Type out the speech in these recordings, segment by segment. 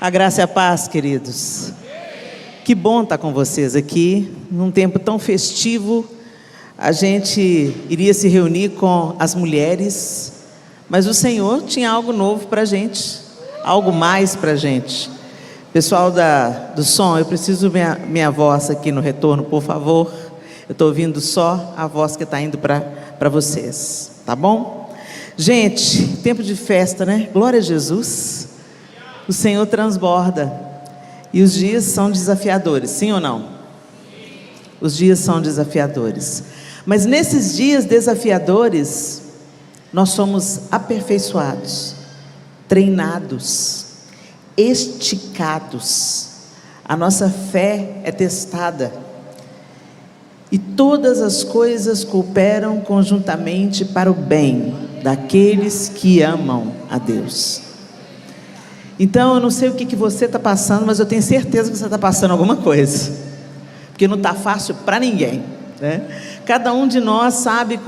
A graça e a paz, queridos. Que bom estar com vocês aqui, num tempo tão festivo. A gente iria se reunir com as mulheres, mas o Senhor tinha algo novo para a gente, algo mais para a gente. Pessoal do som, eu preciso minha voz aqui no retorno, por favor. Eu estou ouvindo só a voz que está indo para vocês, tá bom? Gente, tempo de festa, né? Glória a Jesus. O Senhor transborda. E os dias são desafiadores, sim ou não? Os dias são desafiadores. Mas nesses dias desafiadores, nós somos aperfeiçoados, treinados, esticados. A nossa fé é testada. E todas as coisas cooperam conjuntamente para o bem daqueles que amam a Deus. Então, eu não sei o que você está passando, mas eu tenho certeza que você está passando alguma coisa, porque não está fácil para ninguém, né? Cada um de nós sabe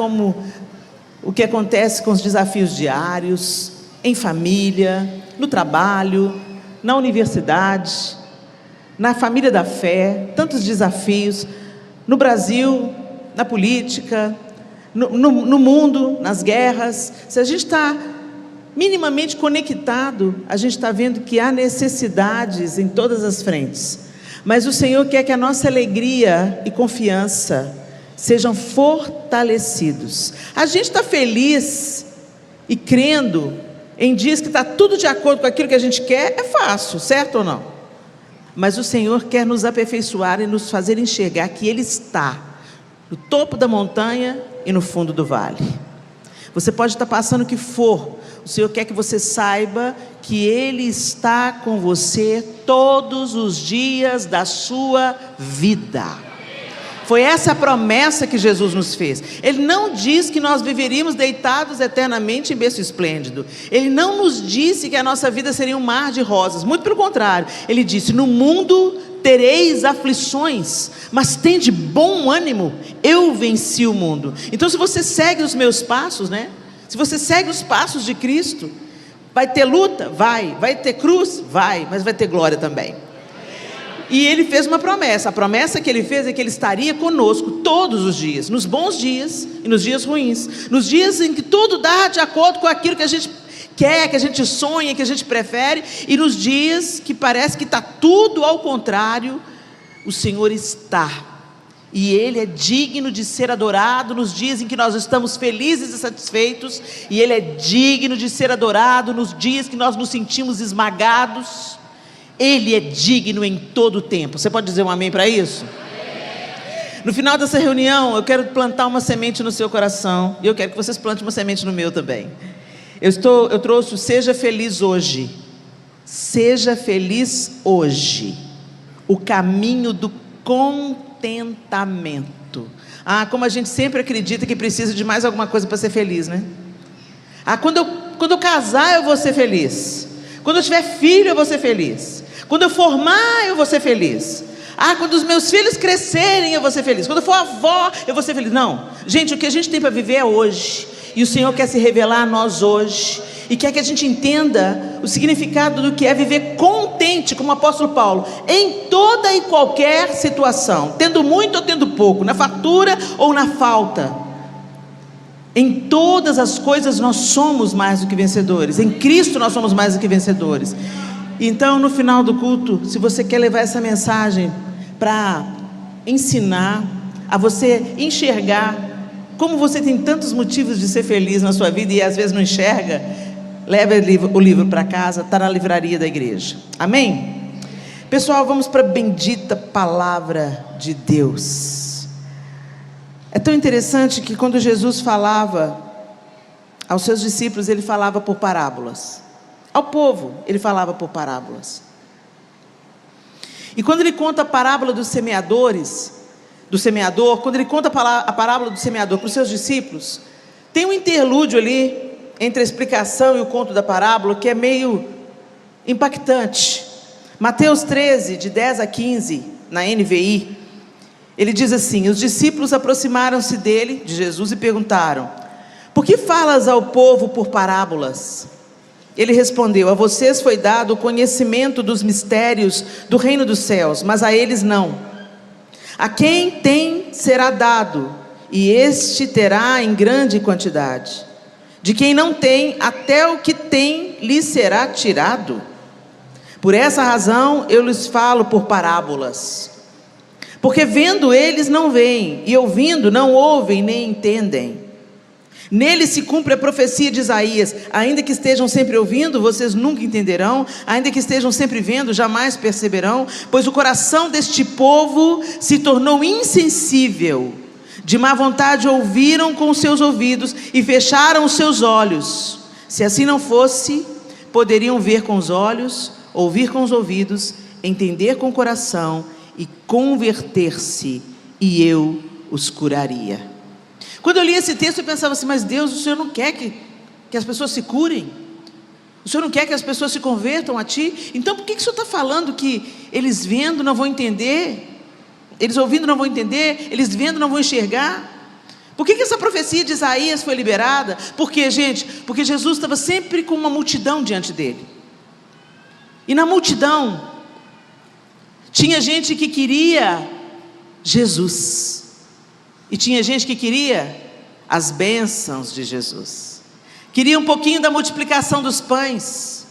o que acontece com os desafios diários, em família, no trabalho, na universidade, na família da fé, tantos desafios, no Brasil, na política, no mundo, nas guerras. Se a gente está minimamente conectado, a gente está vendo que há necessidades em todas as frentes, mas o Senhor quer que a nossa alegria e confiança sejam fortalecidos. A gente está feliz e crendo em dias que está tudo de acordo com aquilo que a gente quer, é fácil, certo ou não? Mas o Senhor quer nos aperfeiçoar e nos fazer enxergar que Ele está no topo da montanha e no fundo do vale. Você pode estar passando o que for, o Senhor quer que você saiba que Ele está com você todos os dias da sua vida. Foi essa a promessa que Jesus nos fez. Ele não diz que nós viveríamos deitados eternamente em berço esplêndido. Ele não nos disse que a nossa vida seria um mar de rosas. Muito pelo contrário. Ele disse: no mundo tereis aflições, mas tende bom ânimo, eu venci o mundo. Então, se você segue os meus passos, né? Se você segue os passos de Cristo, vai ter luta? Vai ter cruz? Vai, mas vai ter glória também. E Ele fez uma promessa. A promessa que Ele fez é que Ele estaria conosco todos os dias, nos bons dias e nos dias ruins, nos dias em que tudo dá de acordo com aquilo que a gente quer, que a gente sonha, que a gente prefere, e nos dias que parece que está tudo ao contrário, o Senhor está, e Ele é digno de ser adorado nos dias em que nós estamos felizes e satisfeitos, e Ele é digno de ser adorado nos dias que nós nos sentimos esmagados. Ele é digno em todo o tempo. Você pode dizer um amém para isso? No final dessa reunião, eu quero plantar uma semente no seu coração, e eu quero que vocês plantem uma semente no meu também. Eu trouxe: seja feliz hoje. Seja feliz hoje. O caminho do contentamento. Como a gente sempre acredita que precisa de mais alguma coisa para ser feliz, né? Quando eu casar, eu vou ser feliz. Quando eu tiver filho, eu vou ser feliz. Quando eu formar, eu vou ser feliz. Quando os meus filhos crescerem, eu vou ser feliz. Quando eu for avó, eu vou ser feliz. Não, gente, o que a gente tem para viver é hoje. E o Senhor quer se revelar a nós hoje, e quer que a gente entenda o significado do que é viver contente, como o apóstolo Paulo, em toda e qualquer situação, tendo muito ou tendo pouco, na fartura ou na falta. Em todas as coisas nós somos mais do que vencedores. Em Cristo nós somos mais do que vencedores. Então, no final do culto, se você quer levar essa mensagem para ensinar a você enxergar como você tem tantos motivos de ser feliz na sua vida e às vezes não enxerga, leva o livro para casa, está na livraria da igreja. Amém? Pessoal, vamos para a bendita palavra de Deus. É tão interessante que quando Jesus falava aos seus discípulos, Ele falava por parábolas. Ao povo, Ele falava por parábolas. E quando Ele conta a parábola dos semeadores, do semeador, quando Ele conta a parábola do semeador para os seus discípulos, tem um interlúdio ali entre a explicação e o conto da parábola que é meio impactante. Mateus 13, de 10 a 15, na NVI, ele diz assim: os discípulos aproximaram-se dele, de Jesus, e perguntaram: por que falas ao povo por parábolas? Ele respondeu: a vocês foi dado o conhecimento dos mistérios do reino dos céus, mas a eles não. A quem tem será dado, e este terá em grande quantidade. De quem não tem, até o que tem lhe será tirado. Por essa razão eu lhes falo por parábolas. Porque vendo eles não veem, e ouvindo não ouvem nem entendem. Nele se cumpre a profecia de Isaías: ainda que estejam sempre ouvindo, vocês nunca entenderão, ainda que estejam sempre vendo, jamais perceberão, pois o coração deste povo se tornou insensível, de má vontade ouviram com os seus ouvidos e fecharam os seus olhos. Se assim não fosse, poderiam ver com os olhos, ouvir com os ouvidos, entender com o coração e converter-se, e eu os curaria. Quando eu li esse texto, eu pensava assim: mas Deus, o Senhor não quer que as pessoas se curem? O Senhor não quer que as pessoas se convertam a Ti? Então por que o Senhor está falando que eles vendo não vão entender, eles ouvindo não vão entender, eles vendo não vão enxergar? Por que essa profecia de Isaías foi liberada? Por quê, gente? Porque Jesus estava sempre com uma multidão diante dele. E na multidão tinha gente que queria Jesus, e tinha gente que queria as bênçãos de Jesus, queria um pouquinho da multiplicação dos pães,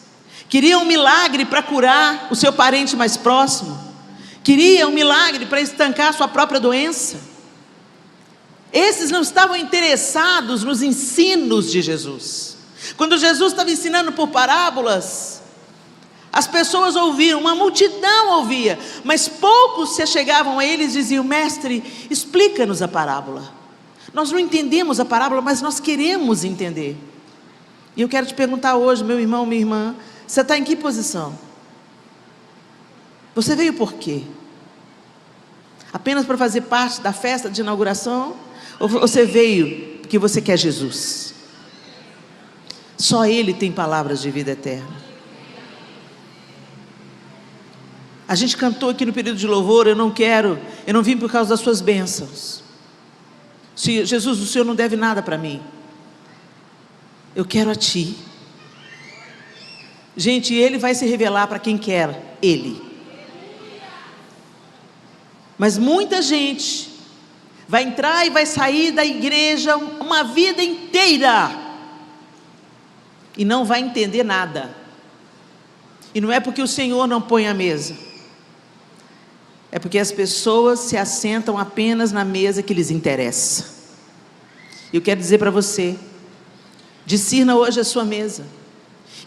queria um milagre para curar o seu parente mais próximo, queria um milagre para estancar a sua própria doença. Esses não estavam interessados nos ensinos de Jesus. Quando Jesus estava ensinando por parábolas, as pessoas ouviam, uma multidão ouvia, mas poucos se chegavam a ele e diziam: mestre, explica-nos a parábola. Nós não entendemos a parábola, mas nós queremos entender. E eu quero te perguntar hoje, meu irmão, minha irmã, você está em que posição? Você veio por quê? Apenas para fazer parte da festa de inauguração? Ou você veio porque você quer Jesus? Só Ele tem palavras de vida eterna. A gente cantou aqui no período de louvor: eu não vim por causa das suas bênçãos. Jesus, o Senhor não deve nada para mim. Eu quero a Ti. Gente, Ele vai se revelar para quem quer Ele. Mas muita gente vai entrar e vai sair da igreja uma vida inteira e não vai entender nada. E não é porque o Senhor não põe a mesa, é porque as pessoas se assentam apenas na mesa que lhes interessa. Eu quero dizer para você: discirna hoje a sua mesa,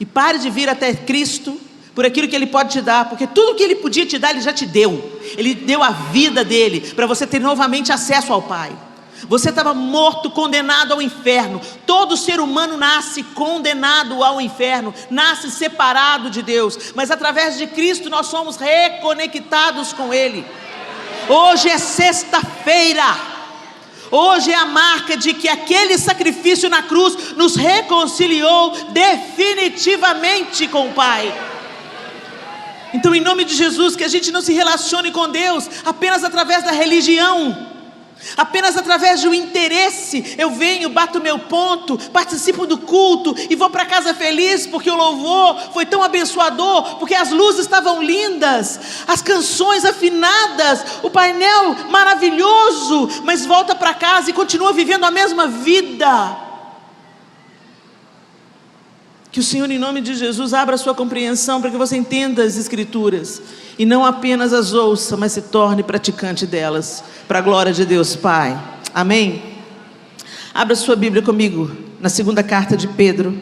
e pare de vir até Cristo por aquilo que Ele pode te dar, porque tudo que Ele podia te dar, Ele já te deu. Ele deu a vida dEle, para você ter novamente acesso ao Pai. Você estava morto, condenado ao inferno. Todo ser humano nasce condenado ao inferno, nasce separado de Deus, mas através de Cristo nós somos reconectados com Ele. Hoje é sexta-feira, hoje é a marca de que aquele sacrifício na cruz nos reconciliou definitivamente com o Pai. Então, em nome de Jesus, que a gente não se relacione com Deus apenas através da religião, apenas através de um interesse. Eu venho, bato meu ponto, participo do culto e vou para casa feliz porque o louvor foi tão abençoador, porque as luzes estavam lindas, as canções afinadas, o painel maravilhoso, mas volta para casa e continua vivendo a mesma vida. Que o Senhor, em nome de Jesus, abra a sua compreensão para que você entenda as Escrituras e não apenas as ouça, mas se torne praticante delas, para a glória de Deus Pai. Amém? Abra sua Bíblia comigo na segunda carta de Pedro.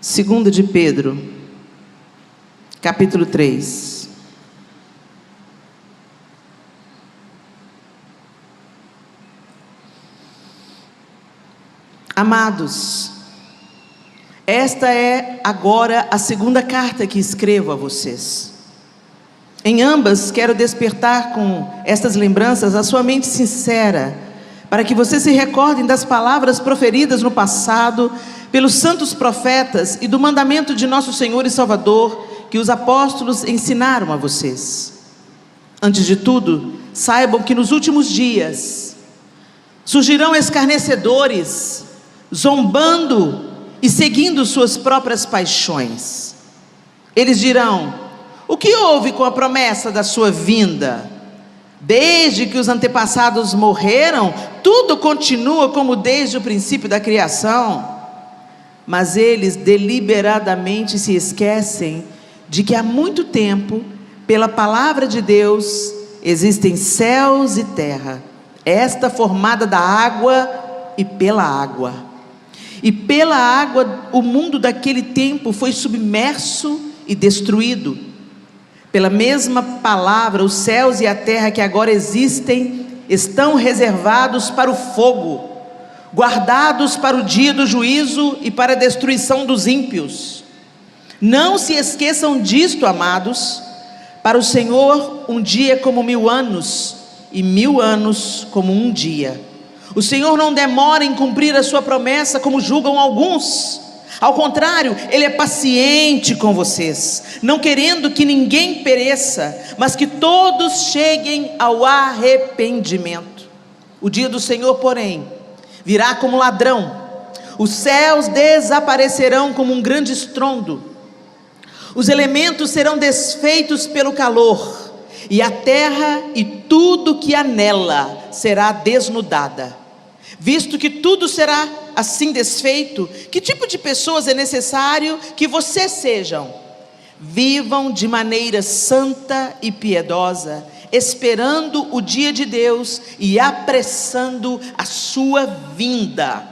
Segunda de Pedro, capítulo 3. Amados, esta é agora a segunda carta que escrevo a vocês. Em ambas quero despertar com estas lembranças a sua mente sincera, para que vocês se recordem das palavras proferidas no passado pelos santos profetas e do mandamento de nosso Senhor e Salvador que os apóstolos ensinaram a vocês. Antes de tudo, saibam que nos últimos dias surgirão escarnecedores, zombando e seguindo suas próprias paixões. Eles dirão: o que houve com a promessa da sua vinda? Desde que os antepassados morreram, tudo continua como desde o princípio da criação. Mas eles deliberadamente se esquecem de que há muito tempo, pela palavra de Deus, existem céus e terra, esta formada da água e pela água. E pela água o mundo daquele tempo foi submerso e destruído. Pela mesma palavra, os céus e a terra que agora existem estão reservados para o fogo, guardados para o dia do juízo e para a destruição dos ímpios. Não se esqueçam disto, amados. Para o Senhor um dia é como 1000 anos, e 1000 anos como um dia. O Senhor não demora em cumprir a sua promessa, como julgam alguns. Ao contrário, Ele é paciente com vocês, não querendo que ninguém pereça, mas que todos cheguem ao arrependimento. O dia do Senhor, porém, virá como ladrão. Os céus desaparecerão como um grande estrondo. Os elementos serão desfeitos pelo calor, e a terra e tudo que há nela será desnudada. Visto que tudo será assim desfeito, que tipo de pessoas é necessário que vocês sejam? Vivam de maneira santa e piedosa, esperando o dia de Deus e apressando a sua vinda.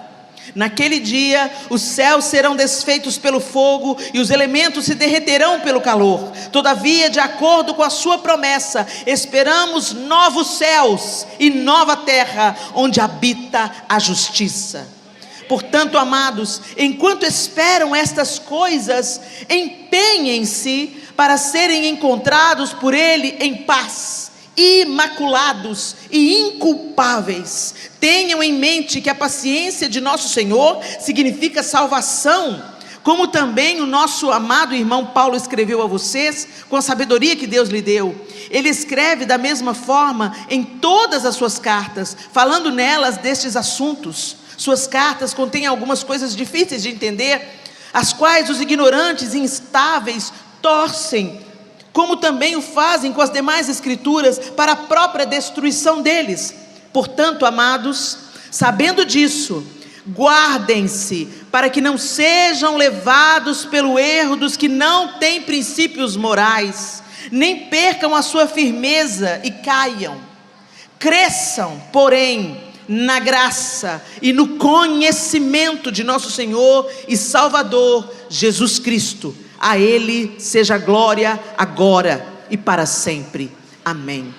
Naquele dia, os céus serão desfeitos pelo fogo e os elementos se derreterão pelo calor. Todavia, de acordo com a sua promessa, esperamos novos céus e nova terra, onde habita a justiça. Portanto, amados, enquanto esperam estas coisas, empenhem-se para serem encontrados por Ele em paz, imaculados e inculpáveis. Tenham em mente que a paciência de nosso Senhor significa salvação, como também o nosso amado irmão Paulo escreveu a vocês, com a sabedoria que Deus lhe deu. Ele escreve da mesma forma em todas as suas cartas, falando nelas destes assuntos. Suas cartas contêm algumas coisas difíceis de entender, as quais os ignorantes e instáveis torcem, como também o fazem com as demais escrituras, para a própria destruição deles. Portanto, amados, sabendo disso, guardem-se para que não sejam levados pelo erro dos que não têm princípios morais, nem percam a sua firmeza e caiam. Cresçam, porém, na graça e no conhecimento de nosso Senhor e Salvador Jesus Cristo. A Ele seja glória agora e para sempre. Amém.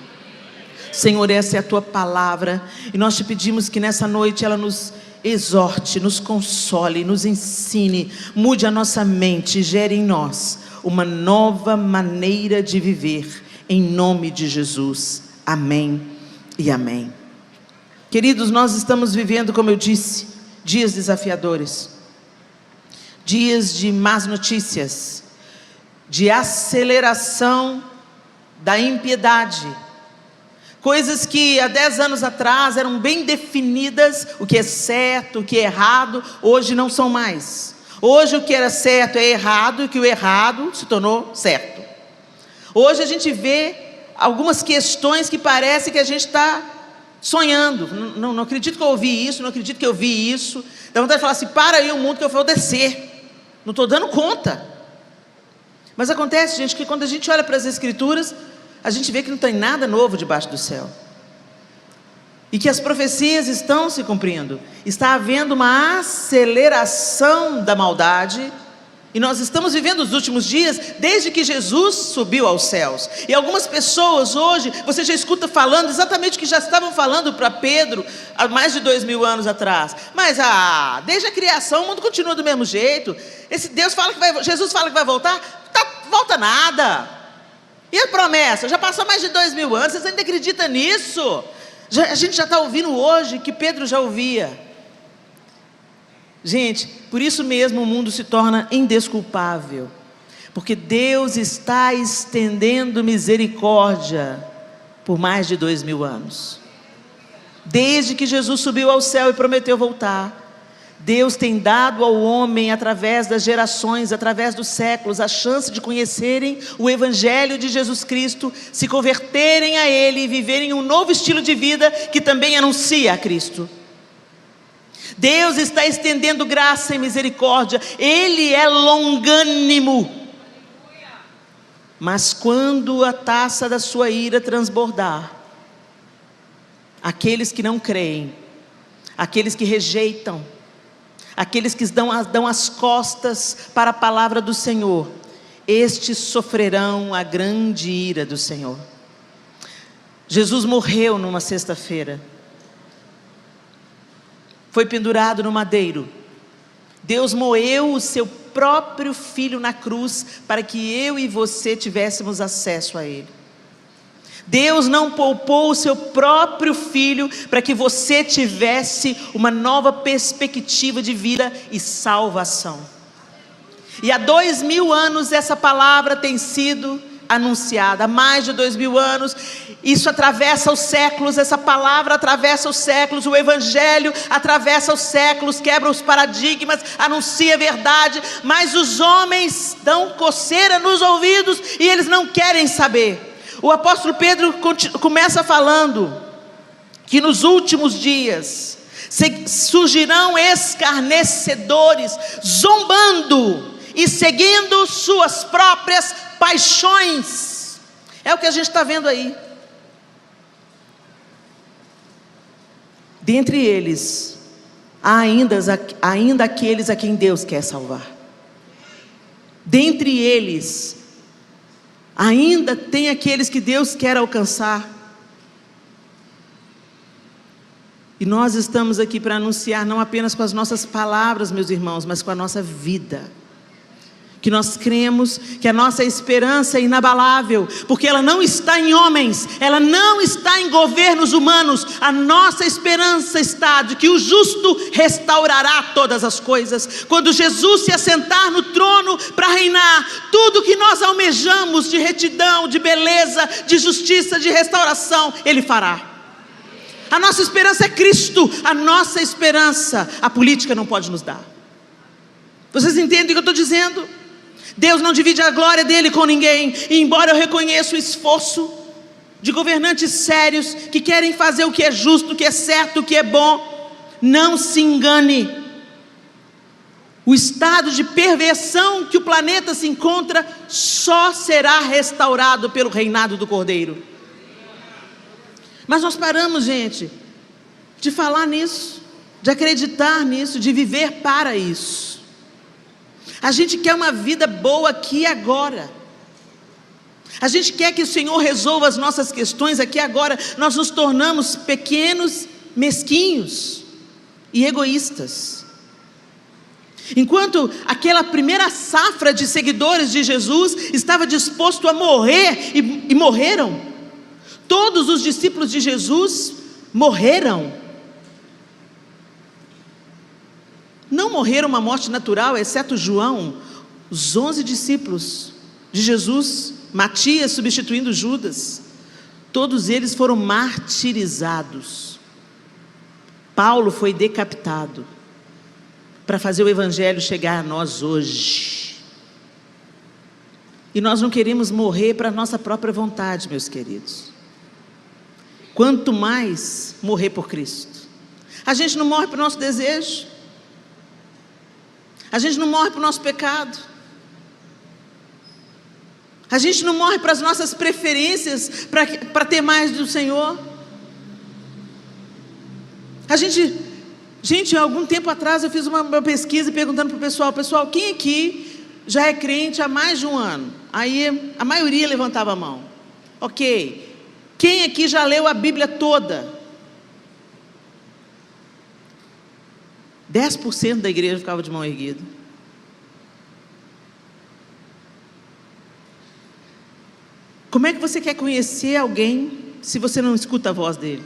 Senhor, essa é a Tua palavra, e nós Te pedimos que nessa noite ela nos exorte, nos console, nos ensine, mude a nossa mente, gere em nós uma nova maneira de viver, em nome de Jesus. Amém e amém. Queridos, nós estamos vivendo, como eu disse, dias desafiadores, dias de más notícias, de aceleração da impiedade, coisas que há 10 anos atrás eram bem definidas, o que é certo, o que é errado, hoje não são mais. Hoje o que era certo é errado, e o que o errado se tornou certo. Hoje a gente vê algumas questões que parece que a gente está sonhando. Não acredito que eu ouvi isso, não acredito que eu vi isso. Dá vontade de falar assim: para aí o mundo que eu vou descer. Não estou dando conta. Mas acontece, gente, que quando a gente olha para as Escrituras, a gente vê que não tem nada novo debaixo do céu. E que as profecias estão se cumprindo. Está havendo uma aceleração da maldade. E nós estamos vivendo os últimos dias desde que Jesus subiu aos céus. E algumas pessoas hoje, você já escuta falando exatamente o que já estavam falando para Pedro há mais de 2000 anos atrás. Mas desde a criação o mundo continua do mesmo jeito. Esse Deus fala que vai, Jesus fala que vai voltar, volta nada. E a promessa? Já passou mais de 2000 anos, vocês ainda acreditam nisso? A gente já está ouvindo hoje que Pedro já ouvia. Gente, por isso mesmo o mundo se torna indesculpável, porque Deus está estendendo misericórdia por mais de 2000 anos. Desde que Jesus subiu ao céu e prometeu voltar, Deus tem dado ao homem, através das gerações, através dos séculos, a chance de conhecerem o Evangelho de Jesus Cristo, se converterem a Ele e viverem um novo estilo de vida que também anuncia a Cristo. Deus está estendendo graça e misericórdia, Ele é longânimo. Mas quando a taça da sua ira transbordar, aqueles que não creem, aqueles que rejeitam, aqueles que dão as costas para a palavra do Senhor, estes sofrerão a grande ira do Senhor. Jesus morreu numa sexta-feira, foi pendurado no madeiro. Deus moeu o seu próprio Filho na cruz, para que eu e você tivéssemos acesso a Ele. Deus não poupou o seu próprio Filho para que você tivesse uma nova perspectiva de vida e salvação. E há 2000 anos essa palavra tem sido anunciada, há mais de 2000 anos, isso atravessa os séculos, essa palavra atravessa os séculos, o Evangelho atravessa os séculos, quebra os paradigmas, anuncia a verdade, mas os homens dão coceira nos ouvidos e eles não querem saber. O apóstolo Pedro começa falando que nos últimos dias surgirão escarnecedores, zombando e seguindo suas próprias paixões. É o que a gente está vendo aí. Dentre eles, há ainda aqueles a quem Deus quer salvar. Dentre eles, ainda tem aqueles que Deus quer alcançar. E nós estamos aqui para anunciar, não apenas com as nossas palavras, meus irmãos, mas com a nossa vida. Que nós cremos que a nossa esperança é inabalável, porque ela não está em homens, ela não está em governos humanos. A nossa esperança está de que o justo restaurará todas as coisas. Quando Jesus se assentar no trono para reinar, tudo que nós almejamos de retidão, de beleza, de justiça, de restauração, Ele fará. A nossa esperança é Cristo, a nossa esperança a política não pode nos dar. Vocês entendem o que eu estou dizendo? Deus não divide a glória dele com ninguém. E embora eu reconheça o esforço de governantes sérios que querem fazer o que é justo, o que é certo, o que é bom, não se engane. O estado de perversão que o planeta se encontra só será restaurado pelo reinado do Cordeiro. Mas nós paramos, gente, de falar nisso, de acreditar nisso, de viver para isso. A gente quer uma vida boa aqui e agora. A gente quer que o Senhor resolva as nossas questões aqui e agora. Nós nos tornamos pequenos, mesquinhos e egoístas. Enquanto aquela primeira safra de seguidores de Jesus estava disposto a morrer e morreram, todos os discípulos de Jesus morreram. Não morreram uma morte natural, exceto João, os 11 discípulos de Jesus, Matias substituindo Judas, todos eles foram martirizados. Paulo foi decapitado, para fazer o Evangelho chegar a nós hoje. E nós não queremos morrer para a nossa própria vontade, meus queridos. Quanto mais morrer por Cristo. A gente não morre para o nosso desejo. A gente não morre para o nosso pecado. A gente não morre para as nossas preferências, para ter mais do Senhor. Gente, há algum tempo atrás eu fiz uma pesquisa perguntando para o pessoal, quem aqui já é crente há mais de um ano? Aí a maioria levantava a mão. Ok. Quem aqui já leu a Bíblia toda? 10% da igreja ficava de mão erguida. Como é que você quer conhecer alguém se você não escuta a voz dele?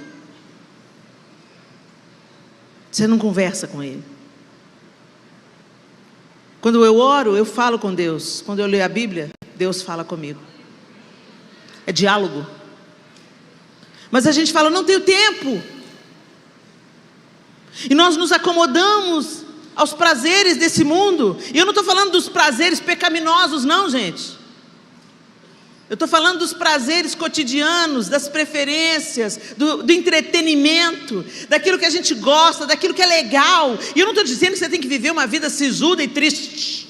Você não conversa com ele. Quando eu oro, eu falo com Deus. Quando eu leio a Bíblia, Deus fala comigo. É diálogo. Mas a gente fala, não tenho tempo. E nós nos acomodamos aos prazeres desse mundo. E eu não estou falando dos prazeres pecaminosos não, gente. Eu estou falando dos prazeres cotidianos, das preferências, do entretenimento, daquilo que a gente gosta, daquilo que é legal. E eu não estou dizendo que você tem que viver uma vida sisuda e triste.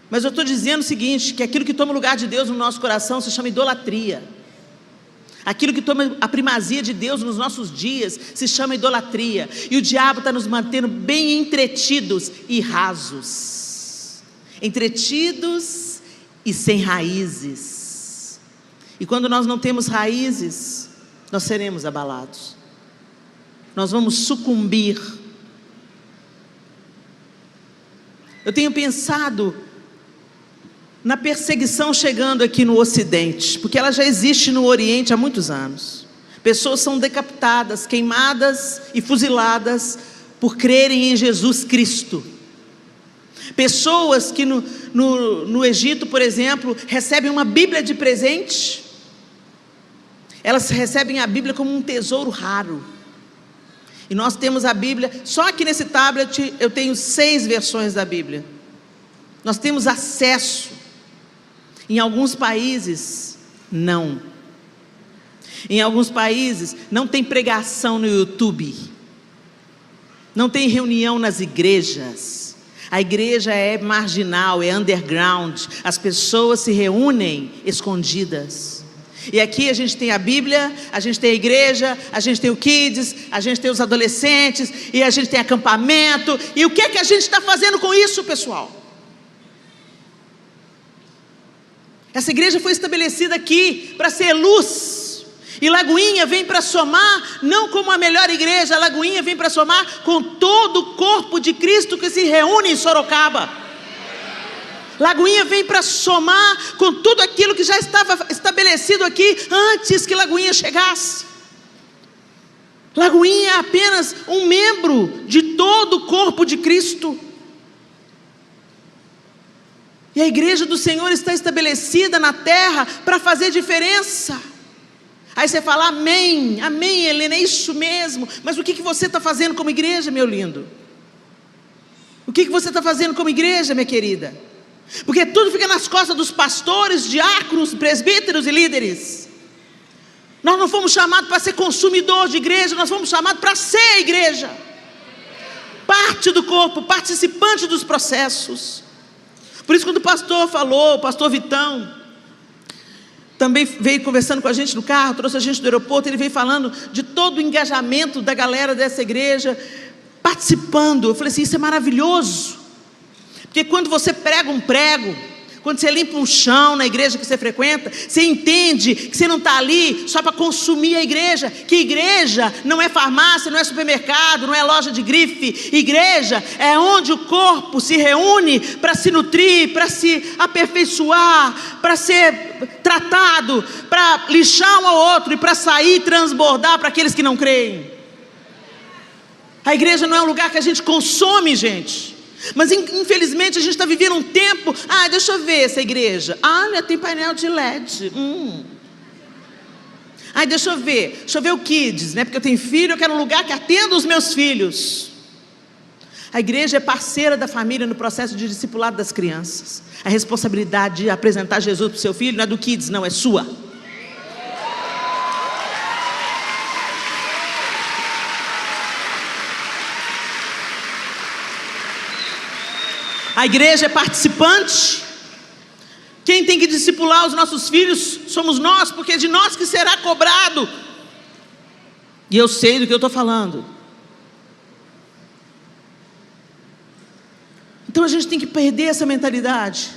Mas eu estou dizendo o seguinte, que aquilo que toma o lugar de Deus no nosso coração se chama idolatria. Aquilo que toma a primazia de Deus nos nossos dias se chama idolatria. E o diabo está nos mantendo bem entretidos e rasos. Entretidos e sem raízes. E quando nós não temos raízes, nós seremos abalados. Nós vamos sucumbir. Eu tenho pensado na perseguição chegando aqui no Ocidente, porque ela já existe no Oriente há muitos anos. Pessoas são decapitadas, queimadas e fuziladas por crerem em Jesus Cristo. Pessoas que no Egito, por exemplo, recebem uma Bíblia de presente. Elas recebem a Bíblia como um tesouro raro. E nós temos a Bíblia, só que nesse tablet eu tenho 6 versões da Bíblia. Nós temos acesso. Em alguns países, não. Em alguns países, não tem pregação no YouTube. Não tem reunião nas igrejas. A igreja é marginal, é underground. As pessoas se reúnem escondidas. E aqui a gente tem a Bíblia, a gente tem a igreja, a gente tem o Kids, a gente tem os adolescentes, e a gente tem acampamento. E o que é que a gente está fazendo com isso, pessoal? Essa igreja foi estabelecida aqui para ser luz. E Lagoinha vem para somar, não como a melhor igreja, Lagoinha vem para somar com todo o corpo de Cristo que se reúne em Sorocaba. Lagoinha vem para somar com tudo aquilo que já estava estabelecido aqui antes que Lagoinha chegasse. Lagoinha é apenas um membro de todo o corpo de Cristo. E a igreja do Senhor está estabelecida na terra para fazer diferença. Aí você fala, amém, amém, Helena, é isso mesmo. Mas o que você está fazendo como igreja, meu lindo? O que você está fazendo como igreja, minha querida? Porque tudo fica nas costas dos pastores, diáconos, presbíteros e líderes. Nós não fomos chamados para ser consumidor de igreja, nós fomos chamados para ser igreja. Parte do corpo, participante dos processos. Por isso quando o pastor falou, o pastor Vitão, também veio conversando com a gente no carro, trouxe a gente do aeroporto, ele veio falando de todo o engajamento da galera dessa igreja, participando. Eu falei assim, isso é maravilhoso, porque quando você prega um prego, quando você limpa um chão na igreja que você frequenta, você entende que você não está ali só para consumir a igreja, que igreja não é farmácia, não é supermercado, não é loja de grife. Igreja é onde o corpo se reúne para se nutrir, para se aperfeiçoar, para ser tratado, para lixar um ao outro e para sair e transbordar para aqueles que não creem. A igreja não é um lugar que a gente consome, gente. Mas infelizmente a gente está vivendo um tempo, deixa eu ver essa igreja, olha, tem painel de LED, deixa eu ver o Kids, né? Porque eu tenho filho, eu quero um lugar que atenda os meus filhos. A igreja é parceira da família no processo de discipulado das crianças. A responsabilidade de apresentar Jesus para o seu filho não é do Kids, não, é sua. A igreja é participante. Quem tem que discipular os nossos filhos somos nós, porque é de nós que será cobrado. E eu sei do que eu estou falando. Então a gente tem que perder essa mentalidade.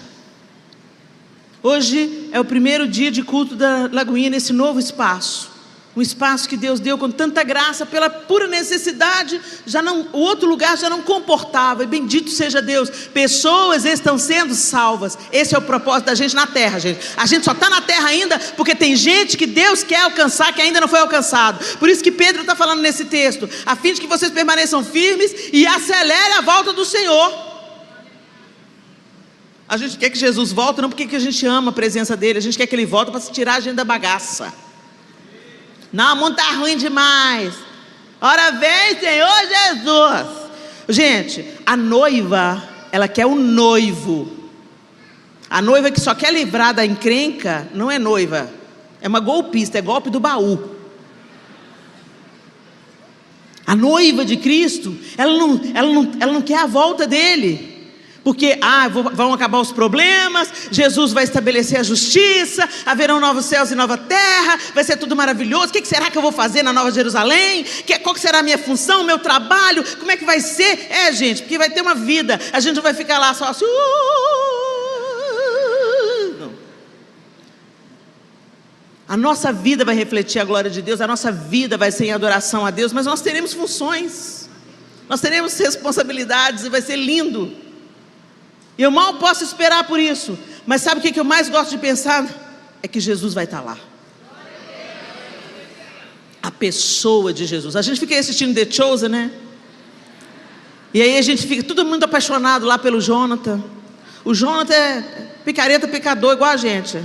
Hoje é o primeiro dia de culto da Lagoinha nesse novo espaço. Um espaço que Deus deu com tanta graça, pela pura necessidade, o outro lugar já não comportava, e bendito seja Deus, pessoas estão sendo salvas. Esse é o propósito da gente na terra, gente. A gente só está na terra ainda porque tem gente que Deus quer alcançar, que ainda não foi alcançado. Por isso que Pedro está falando nesse texto, a fim de que vocês permaneçam firmes e acelere a volta do Senhor. A gente quer que Jesus volte, não porque a gente ama a presença dele, a gente quer que ele volte para se tirar a gente da bagaça. Não, o mundo está ruim demais. Ora vem, Senhor Jesus. Gente, a noiva, ela quer o noivo. A noiva que só quer livrar da encrenca não é noiva, é uma golpista, é golpe do baú. A noiva de Cristo, ela não quer a volta dele. Porque vão acabar os problemas, Jesus vai estabelecer a justiça, haverão novos céus e nova terra, vai ser tudo maravilhoso. O que será que eu vou fazer na Nova Jerusalém? Qual que será a minha função, o meu trabalho? Como é que vai ser? Gente, porque vai ter uma vida, a gente não vai ficar lá só assim. Não. A nossa vida vai refletir a glória de Deus, a nossa vida vai ser em adoração a Deus, mas nós teremos funções, nós teremos responsabilidades e vai ser lindo. Eu mal posso esperar por isso. Mas sabe o que eu mais gosto de pensar? É que Jesus vai estar lá. A pessoa de Jesus. A gente fica assistindo The Chosen, né? E aí a gente fica todo mundo apaixonado lá pelo Jonathan. O Jonathan é picareta, pecador, igual a gente.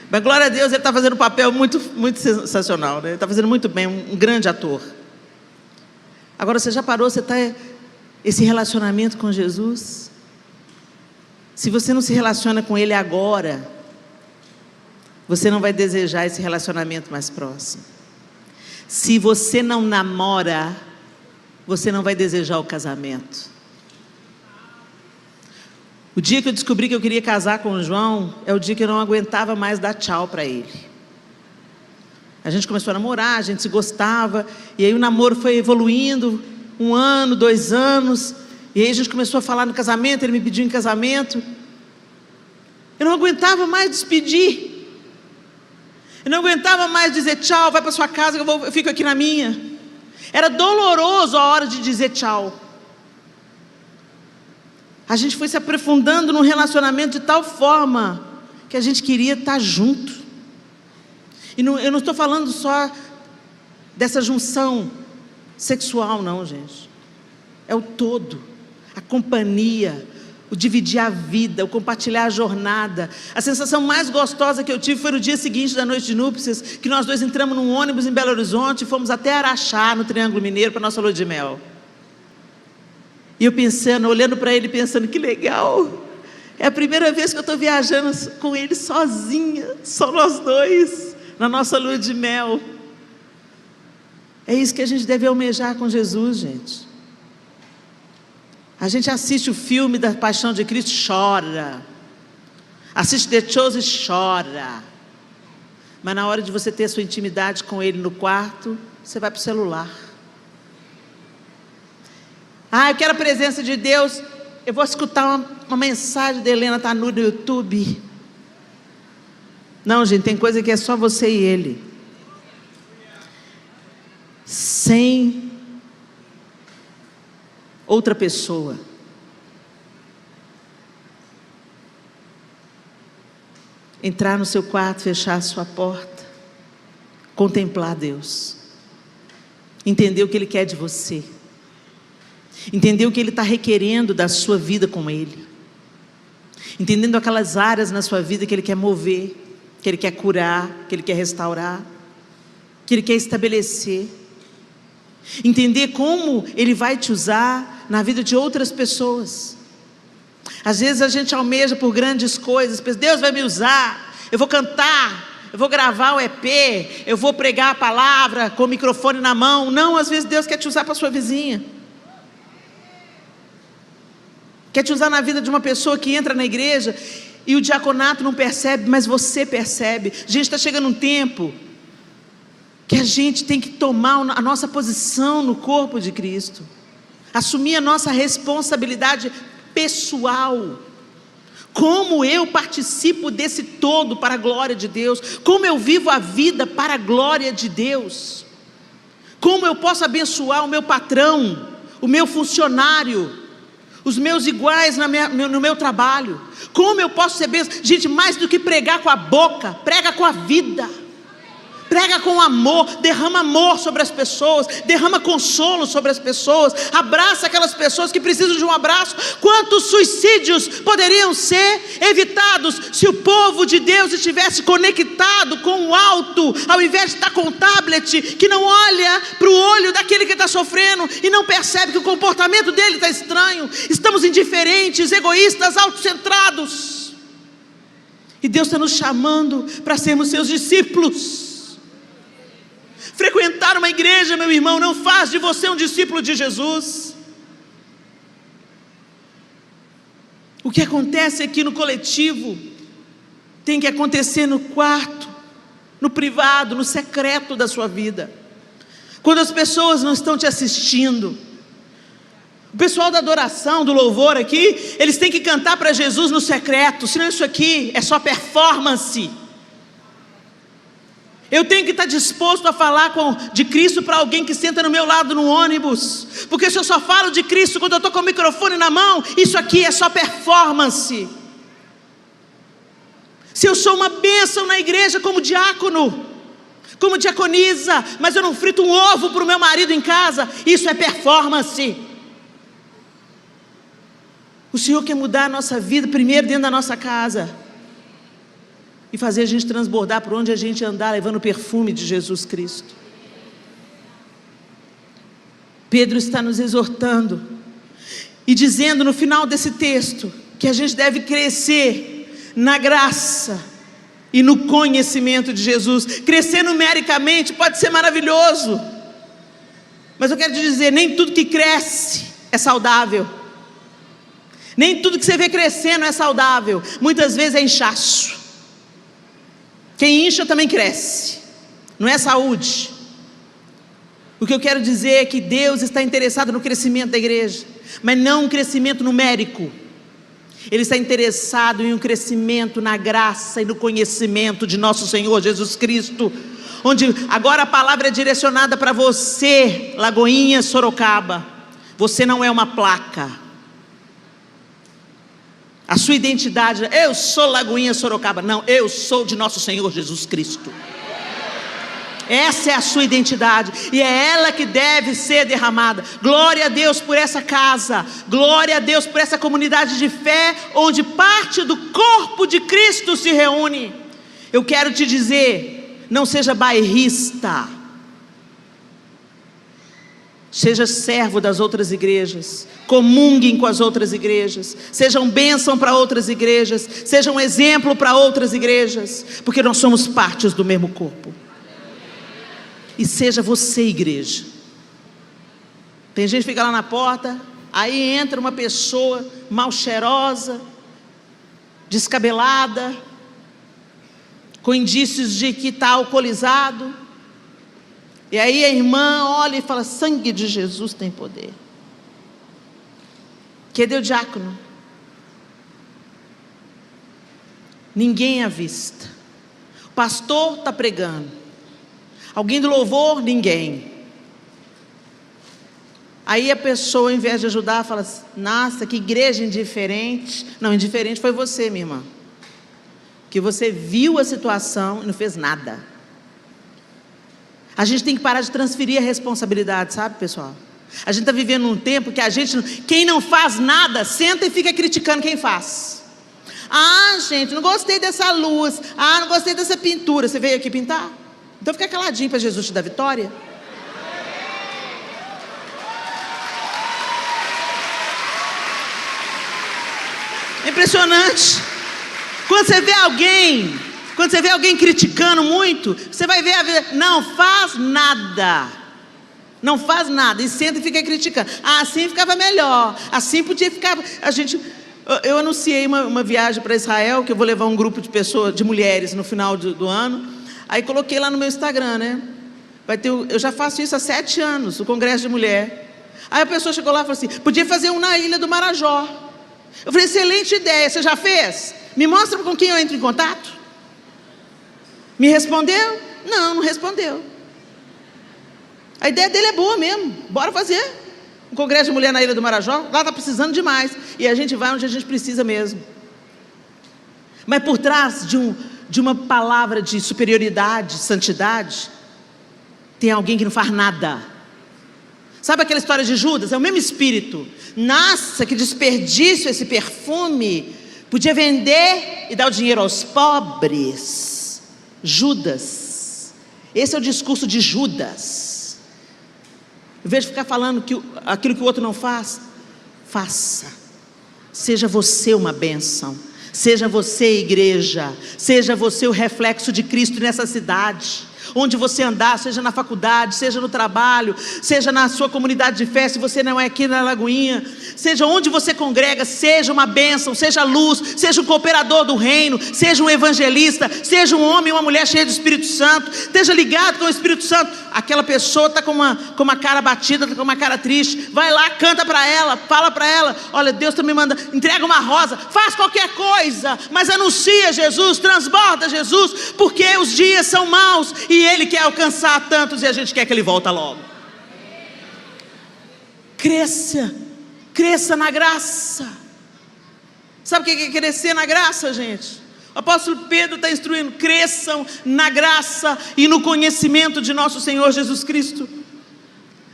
Mas glória a Deus, ele está fazendo um papel muito, muito sensacional, né? Ele está fazendo muito bem, um grande ator. Agora você já parou, você está esse relacionamento com Jesus? Se você não se relaciona com Ele agora, você não vai desejar esse relacionamento mais próximo. Se você não namora, você não vai desejar o casamento. O dia que eu descobri que eu queria casar com o João, é o dia que eu não aguentava mais dar tchau para ele. A gente começou a namorar, a gente se gostava, e aí o namoro foi evoluindo, 1 ano, 2 anos, e aí a gente começou a falar no casamento, ele me pediu em casamento. Eu não aguentava mais despedir. Eu não aguentava mais dizer tchau, vai para sua casa, eu fico aqui na minha. Era doloroso a hora de dizer tchau. A gente foi se aprofundando num relacionamento de tal forma que a gente queria estar junto. E eu não estou falando só dessa junção sexual, não, gente. É o todo. A companhia, o dividir a vida, o compartilhar a jornada. A sensação mais gostosa que eu tive foi no dia seguinte da noite de núpcias, que nós dois entramos num ônibus em Belo Horizonte e fomos até Araxá, no Triângulo Mineiro, para a nossa lua de mel. E eu pensando, olhando para ele, pensando, que legal. É a primeira vez que eu estou viajando com ele sozinha, só nós dois, na nossa lua de mel. É isso que a gente deve almejar com Jesus, gente. A gente assiste o filme da Paixão de Cristo, chora. Assiste The Chosen, chora. Mas na hora de você ter a sua intimidade com Ele no quarto, você vai para o celular. Eu quero a presença de Deus. Eu vou escutar uma mensagem da Helena Tanu no YouTube. Não, gente, tem coisa que é só você e Ele. Sem outra pessoa. Entrar no seu quarto, fechar a sua porta, contemplar Deus, entender o que Ele quer de você, entender o que Ele está requerendo da sua vida com Ele, entendendo aquelas áreas na sua vida que Ele quer mover, que Ele quer curar, que Ele quer restaurar, que Ele quer estabelecer. Entender como Ele vai te usar na vida de outras pessoas. Às vezes a gente almeja por grandes coisas, pensa, Deus vai me usar, eu vou cantar, eu vou gravar o EP, eu vou pregar a palavra com o microfone na mão. Não, às vezes Deus quer te usar para sua vizinha, quer te usar na vida de uma pessoa que entra na igreja e o diaconato não percebe, mas você percebe. Gente, está chegando um tempo que a gente tem que tomar a nossa posição no corpo de Cristo, assumir a nossa responsabilidade pessoal. Como eu participo desse todo para a glória de Deus? Como eu vivo a vida para a glória de Deus? Como eu posso abençoar o meu patrão, o meu funcionário, os meus iguais no meu trabalho? Como eu posso ser bênção? Gente, mais do que pregar com a boca, prega com a vida. prega com amor, derrama amor sobre as pessoas, derrama consolo sobre as pessoas, abraça aquelas pessoas que precisam de um abraço. Quantos suicídios poderiam ser evitados se o povo de Deus estivesse conectado com o alto, ao invés de estar com o tablet, que não olha para o olho daquele que está sofrendo e não percebe que o comportamento dele está estranho. Estamos indiferentes, egoístas, autocentrados. E Deus está nos chamando para sermos seus discípulos. Frequentar uma igreja, meu irmão, não faz de você um discípulo de Jesus. O que acontece aqui no coletivo tem que acontecer no quarto, no privado, no secreto da sua vida. Quando as pessoas não estão te assistindo. O pessoal da adoração, do louvor aqui, eles têm que cantar para Jesus no secreto, senão isso aqui é só performance. Eu tenho que estar disposto a falar de Cristo para alguém que senta no meu lado no ônibus, porque se eu só falo de Cristo quando eu estou com o microfone na mão, isso aqui é só performance. Se eu sou uma bênção na igreja como diácono, como diaconisa, mas eu não frito um ovo para o meu marido em casa, isso é performance. O Senhor quer mudar a nossa vida primeiro dentro da nossa casa e fazer a gente transbordar por onde a gente andar, levando o perfume de Jesus Cristo. Pedro está nos exortando e dizendo no final desse texto que a gente deve crescer na graça e no conhecimento de Jesus. Crescer numericamente pode ser maravilhoso, mas eu quero te dizer, nem tudo que cresce é saudável. Nem tudo que você vê crescendo é saudável. Muitas vezes é inchaço. Quem incha também cresce. Não é saúde. O que eu quero dizer é que Deus está interessado no crescimento da igreja, mas não um crescimento numérico. Ele está interessado em um crescimento na graça e no conhecimento de nosso Senhor Jesus Cristo. Onde agora a palavra é direcionada para você, Lagoinha, Sorocaba. Você não é uma placa. A sua identidade, eu sou Lagoinha Sorocaba. Não, eu sou de nosso Senhor Jesus Cristo. Essa é a sua identidade, e é ela que deve ser derramada. Glória a Deus por essa casa, glória a Deus por essa comunidade de fé, onde parte do corpo de Cristo se reúne. Eu quero te dizer, não seja bairrista. Seja servo das outras igrejas, comunguem com as outras igrejas, sejam bênção para outras igrejas, sejam exemplo para outras igrejas, porque nós somos partes do mesmo corpo. E seja você igreja. Tem gente que fica lá na porta, aí entra uma pessoa mal cheirosa, descabelada, com indícios de que está alcoolizado. E aí a irmã olha e fala: sangue de Jesus tem poder. Cadê o diácono? Ninguém à vista. O pastor está pregando. Alguém do louvor? Ninguém. Aí a pessoa, ao invés de ajudar, fala assim: nossa, que igreja indiferente. Não, indiferente foi você, minha irmã, que você viu a situação e não fez nada. A gente tem que parar de transferir a responsabilidade, sabe, pessoal? A gente está vivendo um tempo que quem não faz nada, senta e fica criticando quem faz. Ah, gente, não gostei dessa luz. Ah, não gostei dessa pintura. Você veio aqui pintar? Então fica caladinho para Jesus te dar vitória. É impressionante. Quando você vê alguém criticando muito, você vai ver a vida, não faz nada. Não faz nada, e senta e fica criticando. Ah, assim ficava melhor, assim podia ficar. Eu anunciei uma viagem para Israel, que eu vou levar um grupo de pessoas, de mulheres, no final do ano. Aí coloquei lá no meu Instagram, né? Eu já faço isso há 7 anos, o Congresso de Mulher. Aí a pessoa chegou lá e falou assim: podia fazer um na Ilha do Marajó. Eu falei: excelente ideia, você já fez? Me mostra com quem eu entro em contato. Me respondeu? Não respondeu. A ideia dele é boa mesmo, bora fazer um Congresso de Mulher na Ilha do Marajó. Lá está precisando demais, e a gente vai onde a gente precisa mesmo. Mas por trás de uma palavra de superioridade, santidade, tem alguém que não faz nada. Sabe aquela história de Judas? É o mesmo espírito. Nossa, que desperdício esse perfume. Podia vender e dar o dinheiro aos pobres. Judas. Esse é o discurso de Judas. Em vez de ficar falando aquilo que o outro não faz, faça. Seja você uma bênção. Seja você igreja. Seja você o reflexo de Cristo nessa cidade. Onde você andar, seja na faculdade, seja no trabalho, seja na sua comunidade de fé, se você não é aqui na Lagoinha, seja onde você congrega, seja uma bênção, seja luz, seja um cooperador do reino, seja um evangelista, seja um homem ou uma mulher cheia do Espírito Santo, esteja ligado com o Espírito Santo. Aquela pessoa está com uma cara batida, está com uma cara triste, vai lá, canta para ela, fala para ela, olha, Deus está me mandando, entrega uma rosa, faz qualquer coisa, mas anuncia Jesus, transborda Jesus, porque os dias são maus, e Ele quer alcançar tantos, e a gente quer que Ele volta logo. Cresça na graça. Sabe o que é crescer na graça, gente? O apóstolo Pedro está instruindo: cresçam na graça e no conhecimento de nosso Senhor Jesus Cristo.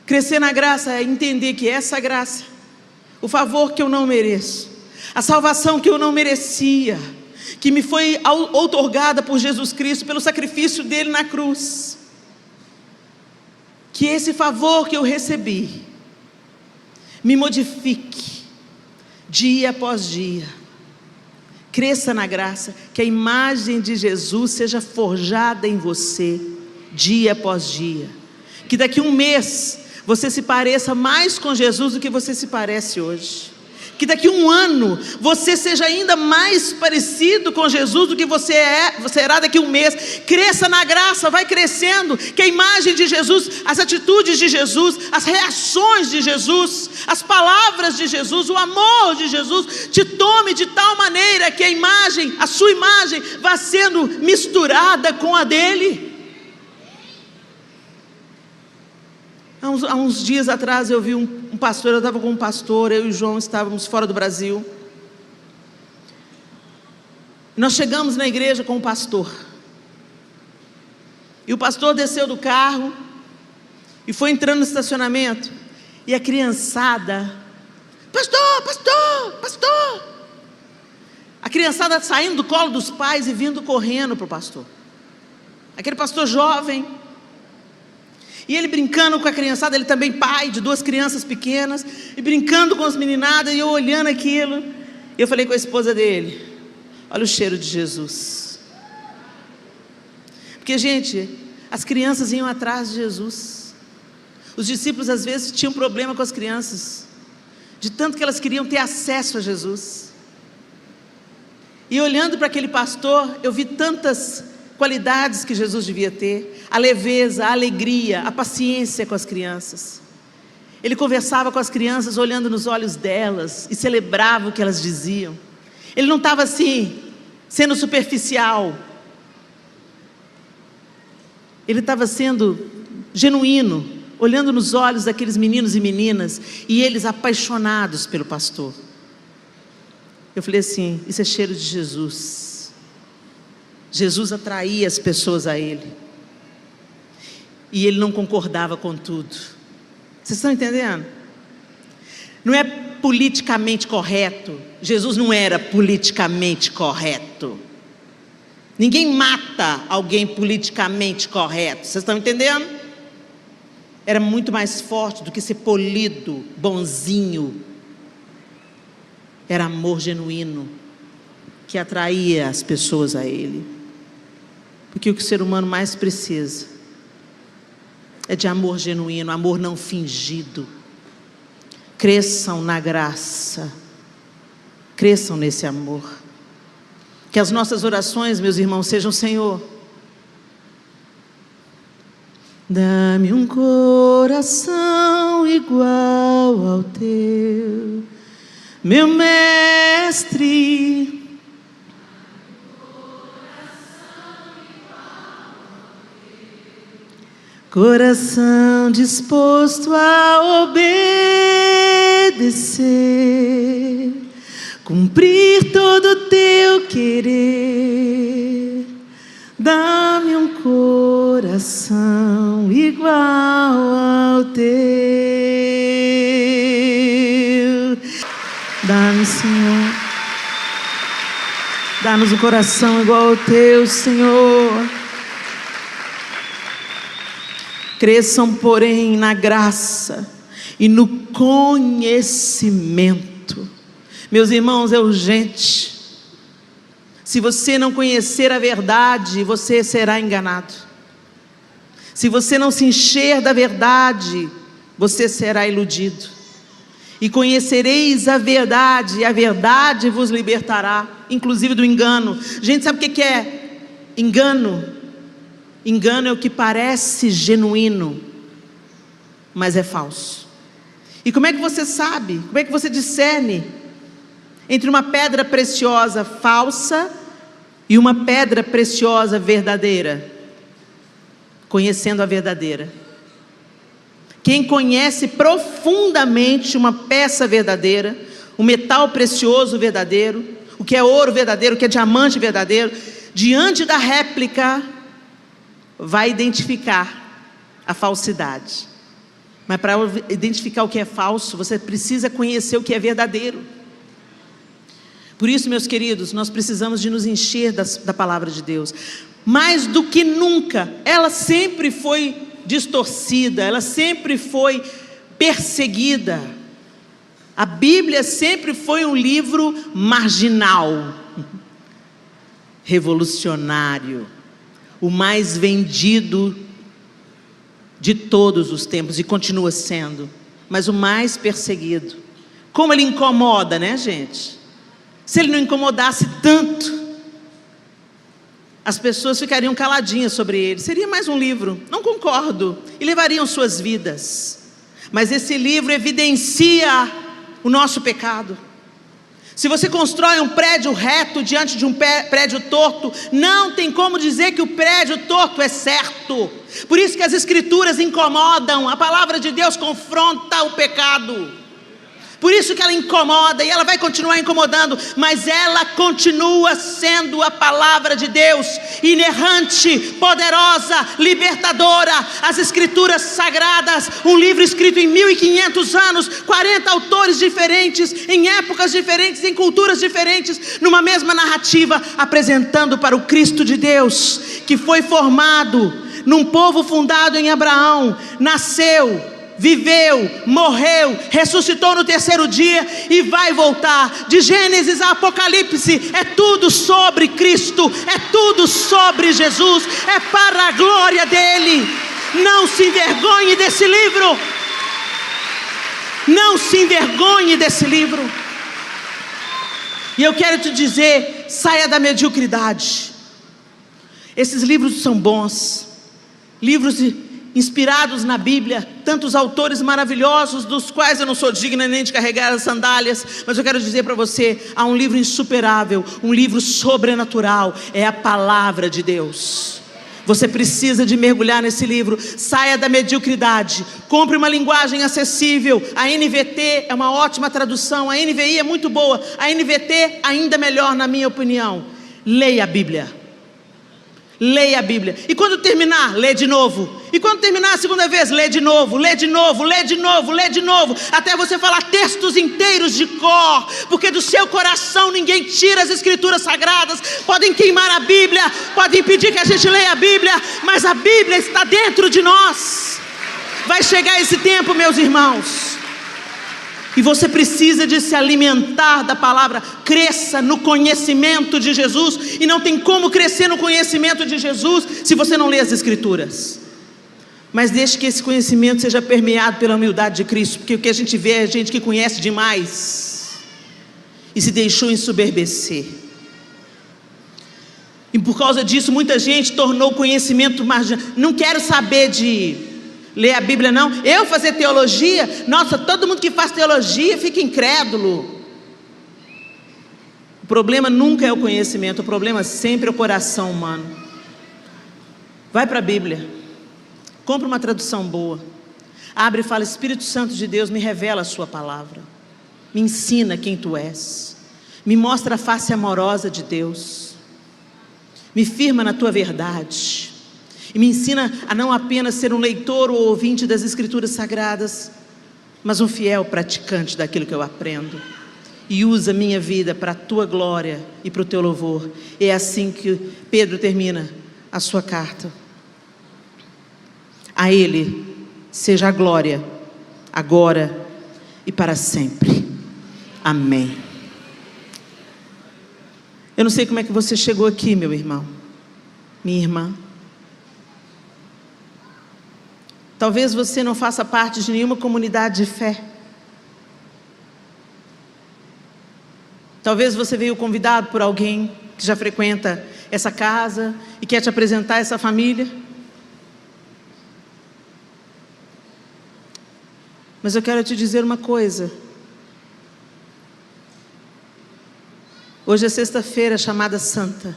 Crescer na graça é entender que essa graça, o favor que eu não mereço, a salvação que eu não merecia, que me foi outorgada por Jesus Cristo, pelo sacrifício dele na cruz, que esse favor que eu recebi me modifique dia após dia. Cresça na graça, que a imagem de Jesus seja forjada em você dia após dia, que daqui a um mês você se pareça mais com Jesus do que você se parece hoje, que daqui a um ano você seja ainda mais parecido com Jesus do que você será daqui a um mês. Cresça na graça, vai crescendo, que a imagem de Jesus, as atitudes de Jesus, as reações de Jesus, as palavras de Jesus, o amor de Jesus te tome de tal maneira que a sua imagem vá sendo misturada com a dele. Há uns dias atrás eu vi um pastor, eu estava com um pastor, eu e o João estávamos fora do Brasil. Nós chegamos na igreja com o pastor. E o pastor desceu do carro e foi entrando no estacionamento. E a criançada: pastor, pastor, pastor. A criançada saindo do colo dos pais e vindo correndo para o pastor. Aquele pastor jovem. E ele brincando com a criançada, ele também pai de 2 crianças pequenas, e brincando com as meninadas, e eu olhando aquilo. E eu falei com a esposa dele: olha o cheiro de Jesus. Porque, gente, as crianças iam atrás de Jesus. Os discípulos às vezes tinham problema com as crianças, de tanto que elas queriam ter acesso a Jesus. E olhando para aquele pastor, eu vi tantas qualidades que Jesus devia ter: a leveza, a alegria, a paciência com as crianças. Ele conversava com as crianças olhando nos olhos delas e celebrava o que elas diziam. Ele não estava assim, sendo superficial. Ele estava sendo genuíno, olhando nos olhos daqueles meninos e meninas, e eles apaixonados pelo pastor. Eu falei assim: isso é cheiro de Jesus. Jesus atraía as pessoas a Ele, e Ele não concordava com tudo. Vocês estão entendendo? Não é politicamente correto. Jesus não era politicamente correto. Ninguém mata alguém politicamente correto. Vocês estão entendendo? Era muito mais forte do que ser polido, bonzinho. Era amor genuíno que atraía as pessoas a Ele. Porque o que o ser humano mais precisa é de amor genuíno, amor não fingido. Cresçam na graça, cresçam nesse amor. Que as nossas orações, meus irmãos, sejam: Senhor, dá-me um coração igual ao teu, meu mestre. Coração disposto a obedecer, cumprir todo o teu querer. Dá-me um coração igual ao teu. Dá-me, Senhor. Dá-nos um coração igual ao teu, Senhor. Cresçam, porém, na graça e no conhecimento. Meus irmãos, é urgente. Se você não conhecer a verdade, você será enganado. Se você não se encher da verdade, você será iludido. E conhecereis a verdade, e a verdade vos libertará, inclusive do engano. Gente, sabe o que é engano? Engano é o que parece genuíno, mas é falso. E como é que você sabe? Como é que você discerne entre uma pedra preciosa falsa e uma pedra preciosa verdadeira? Conhecendo a verdadeira. Quem conhece profundamente uma peça verdadeira, um metal precioso verdadeiro, o que é ouro verdadeiro, o que é diamante verdadeiro, diante da réplica, vai identificar a falsidade. Mas para identificar o que é falso, você precisa conhecer o que é verdadeiro. Por isso, meus queridos, nós precisamos de nos encher da palavra de Deus. Mais do que nunca, ela sempre foi distorcida, ela sempre foi perseguida. A Bíblia sempre foi um livro marginal, revolucionário, o mais vendido de todos os tempos, e continua sendo, mas o mais perseguido. Como ele incomoda, né, gente? Se ele não incomodasse tanto, as pessoas ficariam caladinhas sobre ele. Seria mais um livro, não concordo, e levariam suas vidas. Mas esse livro evidencia o nosso pecado. Se você constrói um prédio reto diante de um prédio torto, não tem como dizer que o prédio torto é certo. Por isso que as escrituras incomodam, a palavra de Deus confronta o pecado. Por isso que ela incomoda, e ela vai continuar incomodando, mas ela continua sendo a palavra de Deus, inerrante, poderosa, libertadora. As escrituras sagradas, um livro escrito em 1500 anos, 40 autores diferentes, em épocas diferentes, em culturas diferentes, numa mesma narrativa, apresentando para o Cristo de Deus, que foi formado num povo fundado em Abraão, nasceu, viveu, morreu, ressuscitou no terceiro dia e vai voltar. De Gênesis a Apocalipse é tudo sobre Cristo, é tudo sobre Jesus, é para a glória dele. Não se envergonhe desse livro, não se envergonhe desse livro. E eu quero te dizer, saia da mediocridade. Esses livros são bons, livros inspirados na Bíblia, tantos autores maravilhosos, dos quais eu não sou digna nem de carregar as sandálias, mas eu quero dizer para você, há um livro insuperável, um livro sobrenatural, é a palavra de Deus. Você precisa de mergulhar nesse livro. Saia da mediocridade, compre uma linguagem acessível. A NVT é uma ótima tradução, a NVI é muito boa, a NVT ainda melhor na minha opinião. Leia a Bíblia. Leia a Bíblia, e quando terminar, lê de novo, e quando terminar a segunda vez, lê de novo, lê de novo, lê de novo, lê de novo, até você falar textos inteiros de cor, porque do seu coração ninguém tira as escrituras sagradas. Podem queimar a Bíblia, podem impedir que a gente leia a Bíblia, mas a Bíblia está dentro de nós. Vai chegar esse tempo, meus irmãos, e você precisa de se alimentar da palavra. Cresça no conhecimento de Jesus, e não tem como crescer no conhecimento de Jesus se você não lê as escrituras. Mas deixe que esse conhecimento seja permeado pela humildade de Cristo, porque o que a gente vê é gente que conhece demais e se deixou ensoberbecer, e por causa disso muita gente tornou o conhecimento marginal. Não quero saber de ler a Bíblia não, eu fazer teologia, nossa, todo mundo que faz teologia fica incrédulo. O problema nunca é o conhecimento, o problema sempre é o coração humano. Vai para a Bíblia, compra uma tradução boa, abre e fala: Espírito Santo de Deus, me revela a sua palavra, me ensina quem tu és, me mostra a face amorosa de Deus. Me firma na tua verdade. E me ensina a não apenas ser um leitor ou ouvinte das Escrituras Sagradas, mas um fiel praticante daquilo que eu aprendo. E usa minha vida para a tua glória e para o teu louvor. É assim que Pedro termina a sua carta. A Ele seja a glória, agora e para sempre. Amém. Eu não sei como é que você chegou aqui, meu irmão, minha irmã. Talvez você não faça parte de nenhuma comunidade de fé. Talvez você veio convidado por alguém que já frequenta essa casa e quer te apresentar essa família. Mas eu quero te dizer uma coisa. Hoje é sexta-feira chamada Santa,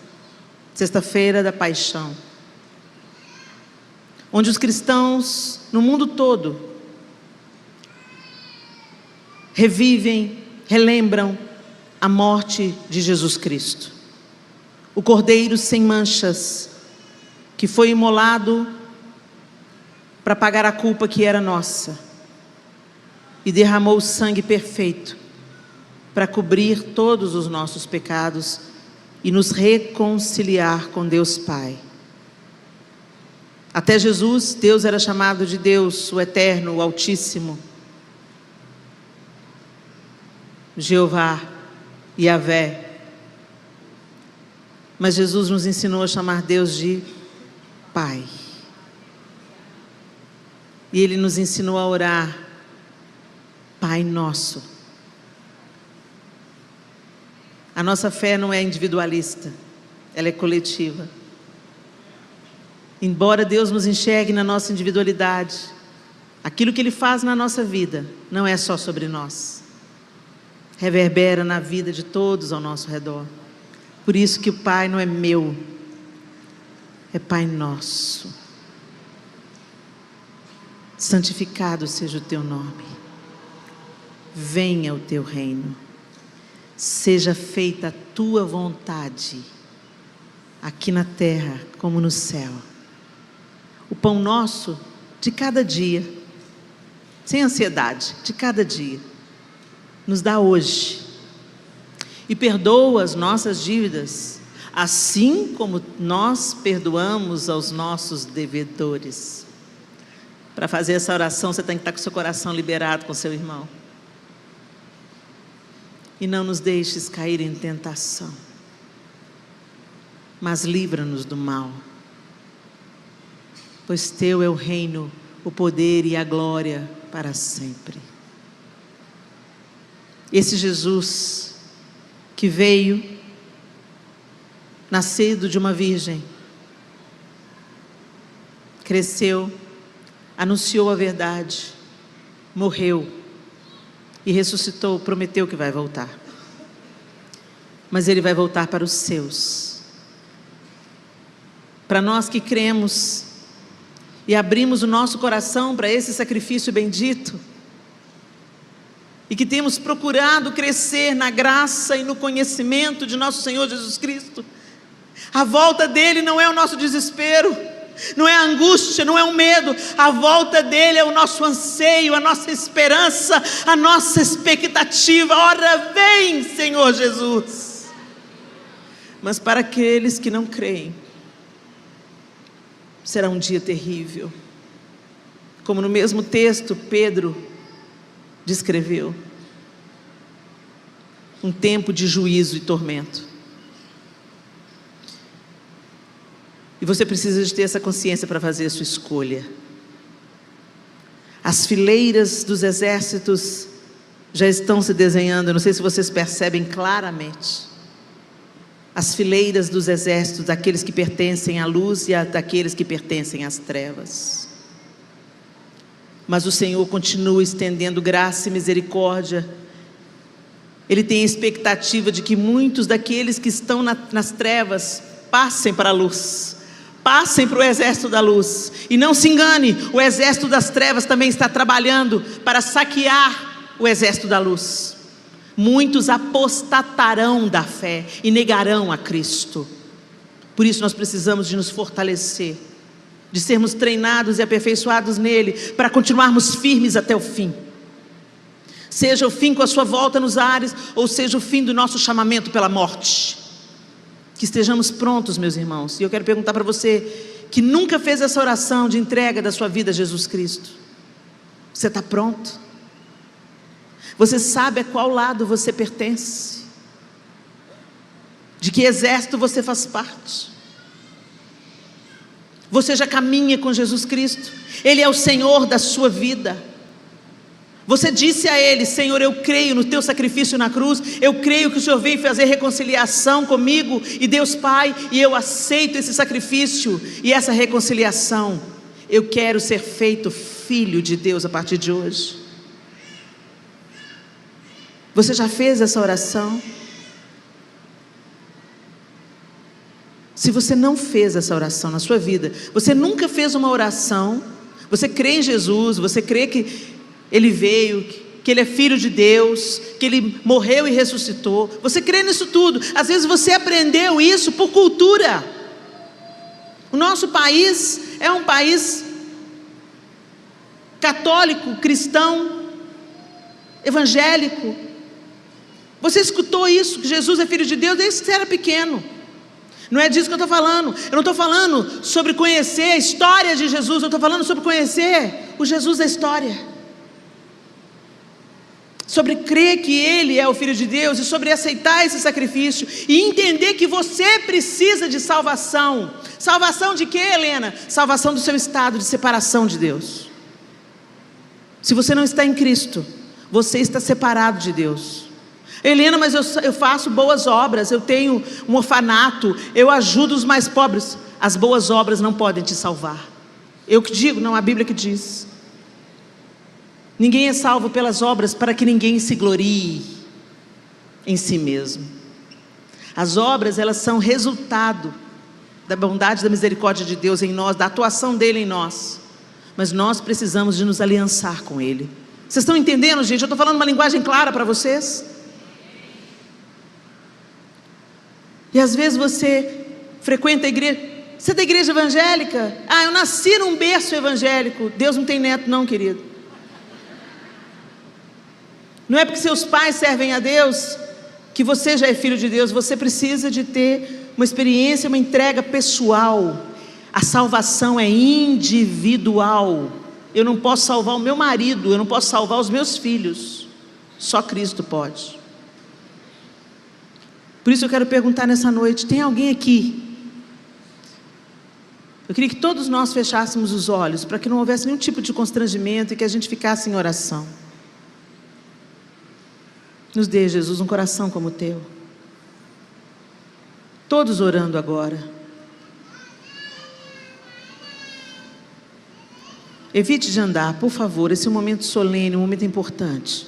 sexta-feira da Paixão, onde os cristãos no mundo todo revivem, relembram a morte de Jesus Cristo, o Cordeiro sem manchas, que foi imolado para pagar a culpa que era nossa, e derramou o sangue perfeito para cobrir todos os nossos pecados e nos reconciliar com Deus Pai. Até Jesus, Deus era chamado de Deus, o Eterno, o Altíssimo, Jeová, Yahvé. Mas Jesus nos ensinou a chamar Deus de Pai. E Ele nos ensinou a orar, Pai Nosso. A nossa fé não é individualista, ela é coletiva. Embora Deus nos enxergue na nossa individualidade, aquilo que Ele faz na nossa vida não é só sobre nós. Reverbera na vida de todos ao nosso redor. Por isso que o Pai não é meu, é Pai nosso. Santificado seja o teu nome. Venha o teu reino. Seja feita a tua vontade, aqui na terra como no céu. O pão nosso de cada dia, sem ansiedade, de cada dia, nos dá hoje. E perdoa as nossas dívidas, assim como nós perdoamos aos nossos devedores. Para fazer essa oração, você tem que estar com o seu coração liberado com seu irmão. E não nos deixes cair em tentação, mas livra-nos do mal. Pois teu é o reino, o poder e a glória para sempre. Esse Jesus que veio, nascido de uma virgem, cresceu, anunciou a verdade, morreu e ressuscitou, prometeu que vai voltar. Mas Ele vai voltar para os seus. Para nós que cremos e abrimos o nosso coração para esse sacrifício bendito, e que temos procurado crescer na graça e no conhecimento de nosso Senhor Jesus Cristo, a volta dEle não é o nosso desespero, não é a angústia, não é o medo. A volta dEle é o nosso anseio, a nossa esperança, a nossa expectativa. Ora vem, Senhor Jesus. Mas para aqueles que não creem, será um dia terrível, como no mesmo texto Pedro descreveu, um tempo de juízo e tormento. E você precisa de ter essa consciência para fazer a sua escolha. As fileiras dos exércitos já estão se desenhando, eu não sei se vocês percebem claramente. As fileiras dos exércitos, daqueles que pertencem à luz e daqueles que pertencem às trevas. Mas o Senhor continua estendendo graça e misericórdia. Ele tem a expectativa de que muitos daqueles que estão nas trevas passem para a luz, passem para o exército da luz. E não se engane, o exército das trevas também está trabalhando para saquear o exército da luz. Muitos apostatarão da fé e negarão a Cristo. Por isso nós precisamos de nos fortalecer, de sermos treinados e aperfeiçoados nele, para continuarmos firmes até o fim. Seja o fim com a sua volta nos ares, ou seja o fim do nosso chamamento pela morte. Que estejamos prontos, meus irmãos. E eu quero perguntar para você, que nunca fez essa oração de entrega da sua vida a Jesus Cristo. Você está pronto? Você sabe a qual lado você pertence? De que exército você faz parte? Você já caminha com Jesus Cristo? Ele é o Senhor da sua vida. Você disse a Ele: Senhor, eu creio no Teu sacrifício na cruz, eu creio que o Senhor veio fazer reconciliação comigo e Deus Pai, e eu aceito esse sacrifício e essa reconciliação. Eu quero ser feito filho de Deus a partir de hoje. Você já fez essa oração? Se você não fez essa oração na sua vida, você nunca fez uma oração, você crê em Jesus, você crê que Ele veio, que Ele é Filho de Deus, que Ele morreu e ressuscitou, você crê nisso tudo. Às vezes você aprendeu isso por cultura. O nosso país é um país católico, cristão, evangélico. Você escutou isso, que Jesus é Filho de Deus, desde que você era pequeno. Não é disso que eu estou falando. Eu não estou falando sobre conhecer a história de Jesus, eu estou falando sobre conhecer o Jesus da história, sobre crer que Ele é o Filho de Deus, e sobre aceitar esse sacrifício, e entender que você precisa de salvação. Salvação de quê, Helena? Salvação do seu estado de separação de Deus. Se você não está em Cristo, você está separado de Deus. Helena, mas eu faço boas obras, eu tenho um orfanato, eu ajudo os mais pobres. As boas obras não podem te salvar. Eu que digo, não, a Bíblia que diz. Ninguém é salvo pelas obras para que ninguém se glorie em si mesmo. As obras, elas são resultado da bondade e da misericórdia de Deus em nós, da atuação dele em nós. Mas nós precisamos de nos aliançar com Ele. Vocês estão entendendo, gente? Eu estou falando uma linguagem clara para vocês? E às vezes você frequenta a igreja. Você é da igreja evangélica? Ah, eu nasci num berço evangélico. Deus não tem neto não, querido. Não é porque seus pais servem a Deus que você já é filho de Deus. Você precisa de ter uma experiência, uma entrega pessoal. A salvação é individual. Eu não posso salvar o meu marido, eu não posso salvar os meus filhos. Só Cristo pode. Por isso eu quero perguntar nessa noite, tem alguém aqui? Eu queria que todos nós fechássemos os olhos, para que não houvesse nenhum tipo de constrangimento e que a gente ficasse em oração. Nos dê, Jesus, um coração como o teu. Todos orando agora. Evite de andar, por favor, esse é um momento solene, um momento importante.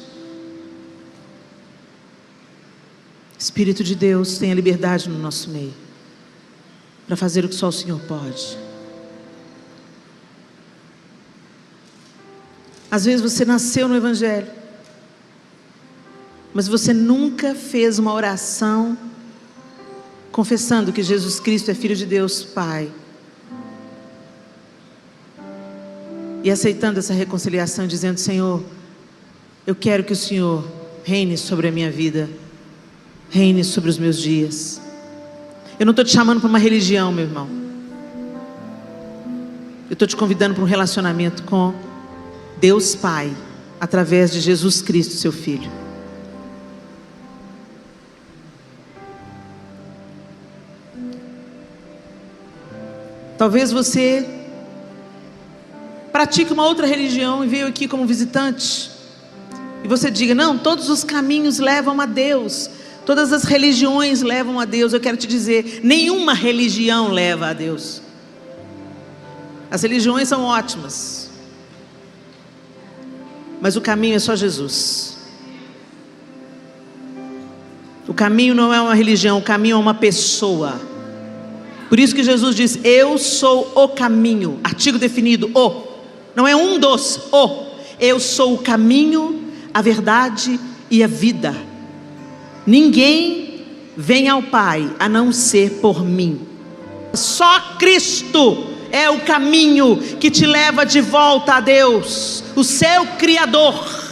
Espírito de Deus, tenha liberdade no nosso meio, para fazer o que só o Senhor pode. Às vezes você nasceu no Evangelho, mas você nunca fez uma oração confessando que Jesus Cristo é Filho de Deus, Pai, e aceitando essa reconciliação, dizendo: Senhor, eu quero que o Senhor reine sobre a minha vida, reine sobre os meus dias. Eu não estou te chamando para uma religião, meu irmão. Eu estou te convidando para um relacionamento com Deus Pai, através de Jesus Cristo, seu Filho. Talvez você pratique uma outra religião e veio aqui como visitante, e você diga: não, todos os caminhos levam a Deus, todas as religiões levam a Deus. Eu quero te dizer, nenhuma religião leva a Deus. As religiões são ótimas, mas o caminho é só Jesus. O caminho não é uma religião, o caminho é uma pessoa. Por isso que Jesus diz: eu sou o caminho, artigo definido, o, não é um dos, o. Eu sou o caminho, a verdade e a vida. Ninguém vem ao Pai a não ser por mim. Só Cristo é o caminho que te leva de volta a Deus, o seu Criador.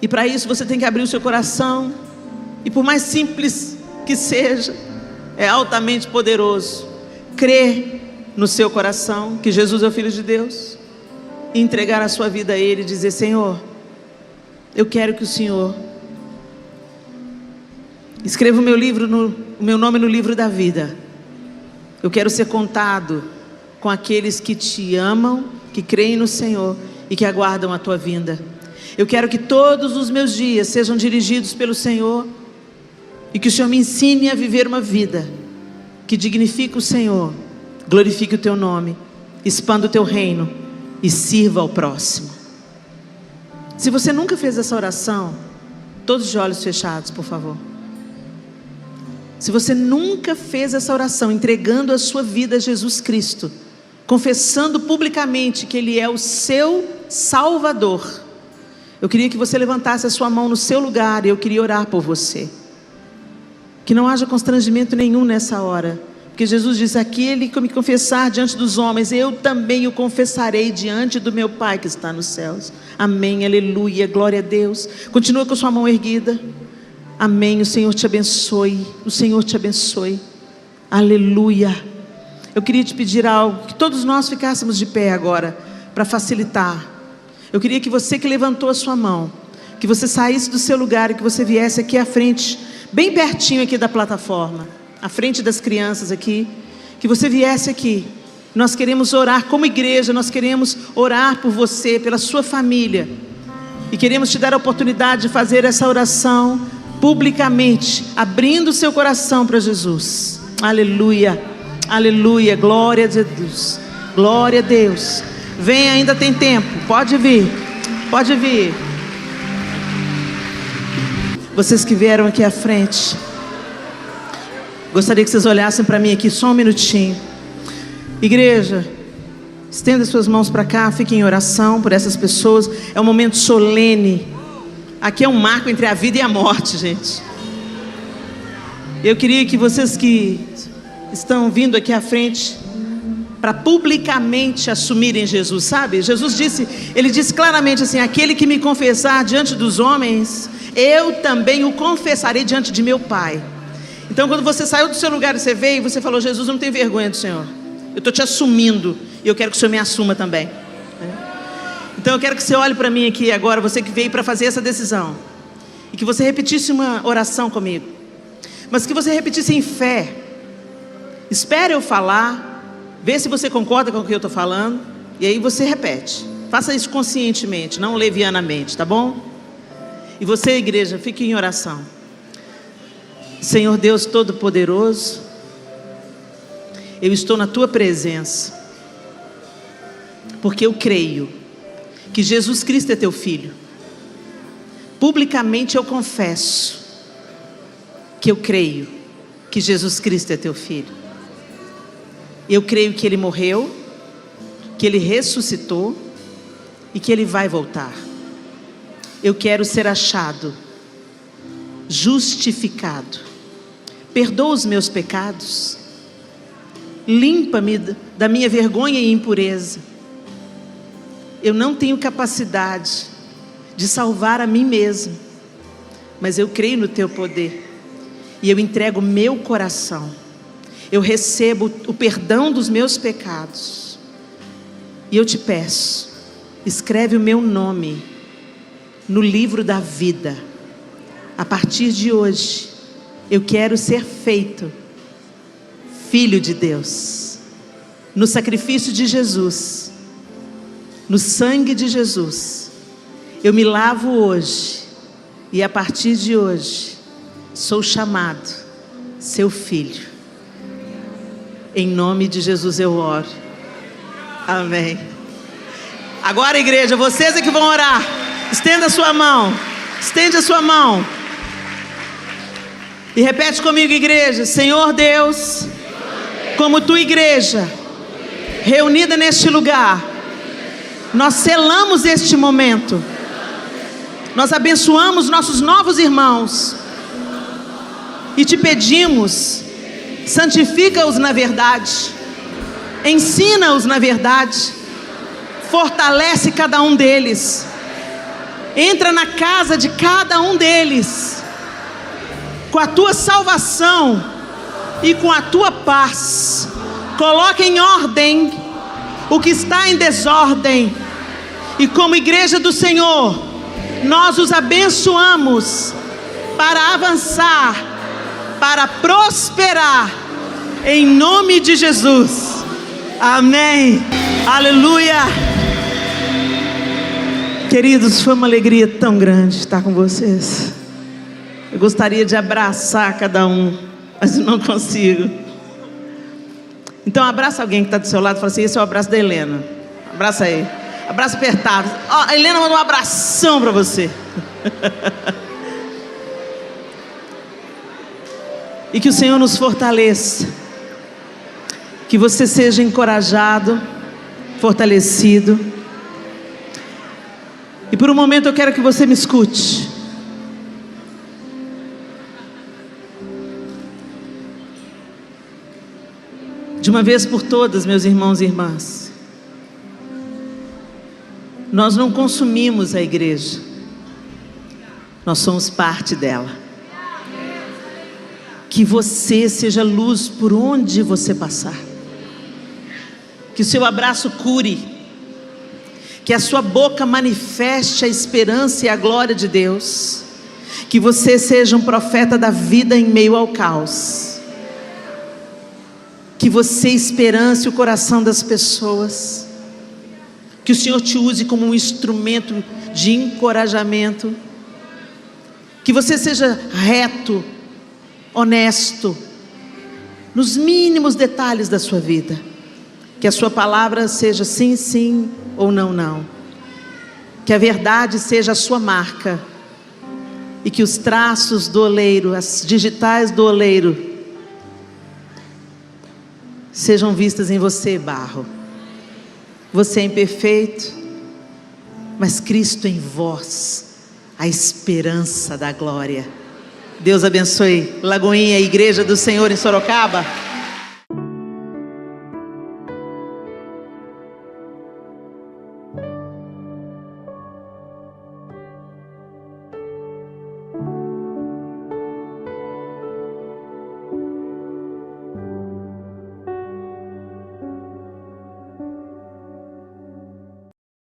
E para isso você tem que abrir o seu coração. E por mais simples que seja, é altamente poderoso crer no seu coração que Jesus é o Filho de Deus, e entregar a sua vida a Ele e dizer: Senhor, eu quero que o Senhor escreva o meu nome no livro da vida. Eu quero ser contado com aqueles que te amam, que creem no Senhor e que aguardam a tua vinda. Eu quero que todos os meus dias sejam dirigidos pelo Senhor, e que o Senhor me ensine a viver uma vida que dignifique o Senhor, glorifique o teu nome, expanda o teu reino e sirva ao próximo. Se você nunca fez essa oração, todos de olhos fechados, por favor. Se você nunca fez essa oração, entregando a sua vida a Jesus Cristo, confessando publicamente que Ele é o seu Salvador, eu queria que você levantasse a sua mão no seu lugar, e eu queria orar por você. Que não haja constrangimento nenhum nessa hora, porque Jesus diz: aquele que me confessar diante dos homens, eu também o confessarei diante do meu Pai que está nos céus. Amém, aleluia, glória a Deus. Continua com a sua mão erguida. Amém, o Senhor te abençoe, o Senhor te abençoe, aleluia. Eu queria te pedir algo, que todos nós ficássemos de pé agora, para facilitar. Eu queria que você que levantou a sua mão, que você saísse do seu lugar e que você viesse aqui à frente, bem pertinho aqui da plataforma, à frente das crianças aqui, que você viesse aqui. Nós queremos orar como igreja, nós queremos orar por você, pela sua família, e queremos te dar a oportunidade de fazer essa oração publicamente, abrindo o seu coração para Jesus. Aleluia, aleluia, glória a Deus, glória a Deus. Vem, ainda tem tempo, pode vir, pode vir. Vocês que vieram aqui à frente, gostaria que vocês olhassem para mim aqui só um minutinho. Igreja, estenda suas mãos para cá, fiquem em oração por essas pessoas. É um momento solene. Aqui é um marco entre a vida e a morte, gente. Eu queria que vocês que estão vindo aqui à frente, para publicamente assumirem Jesus, sabe? Jesus disse, Ele disse claramente assim: aquele que me confessar diante dos homens, eu também o confessarei diante de meu Pai. Então, quando você saiu do seu lugar e você veio, e você falou: Jesus, eu não tenho vergonha do Senhor, eu estou te assumindo, e eu quero que o Senhor me assuma também. Então eu quero que você olhe para mim aqui agora, você que veio para fazer essa decisão, e que você repetisse uma oração comigo, mas que você repetisse em fé. Espere eu falar, vê se você concorda com o que eu estou falando, e aí você repete. Faça isso conscientemente, não levianamente, tá bom? E você, igreja, fique em oração. Senhor Deus Todo-Poderoso, eu estou na Tua presença, porque eu creio que Jesus Cristo é Teu Filho. Publicamente eu confesso que eu creio que Jesus Cristo é Teu Filho. Eu creio que Ele morreu, que Ele ressuscitou e que Ele vai voltar. Eu quero ser achado, justificado. Perdoa os meus pecados, limpa-me da minha vergonha e impureza. Eu não tenho capacidade de salvar a mim mesmo, mas eu creio no Teu poder, e eu entrego meu coração. Eu recebo o perdão dos meus pecados, e eu te peço, escreve o meu nome no livro da vida. A partir de hoje, eu quero ser feito filho de Deus, no sacrifício de Jesus, no sangue de Jesus. Eu me lavo hoje, e a partir de hoje, sou chamado seu filho. Em nome de Jesus eu oro. Amém. Agora, igreja, vocês é que vão orar. Estenda a sua mão. Estende a sua mão. E repete comigo, igreja. Senhor Deus, como Tua igreja reunida neste lugar, nós selamos este momento. Nós abençoamos nossos novos irmãos E te pedimos, santifica-os na verdade, ensina-os na verdade, fortalece cada um deles, entra na casa de cada um deles, com a tua salvação e com a tua paz. Coloca em ordem o que está em desordem, e como igreja do Senhor, nós os abençoamos para avançar, para prosperar, em nome de Jesus. Amém. Aleluia. Queridos, foi uma alegria tão grande estar com vocês. Eu gostaria de abraçar cada um, mas eu não consigo. Então abraça alguém que está do seu lado e fala assim: esse é o abraço da Helena. Abraça aí. Abraço apertado. Ó, a Helena mandou um abração para você. E que o Senhor nos fortaleça, que você seja encorajado, fortalecido. E por um momento eu quero que você me escute. De uma vez por todas, meus irmãos e irmãs, nós não consumimos a igreja, nós somos parte dela. Que você seja luz por onde você passar, que o seu abraço cure, que a sua boca manifeste a esperança e a glória de Deus, que você seja um profeta da vida em meio ao caos, que você esperance o coração das pessoas, que o Senhor te use como um instrumento de encorajamento, que você seja reto, honesto, nos mínimos detalhes da sua vida, que a sua palavra seja sim, sim ou não, não, que a verdade seja a sua marca, e que os traços do oleiro, as digitais do oleiro, sejam vistas em você, barro. Você é imperfeito, mas Cristo em vós, a esperança da glória. Deus abençoe Lagoinha, Igreja do Senhor em Sorocaba.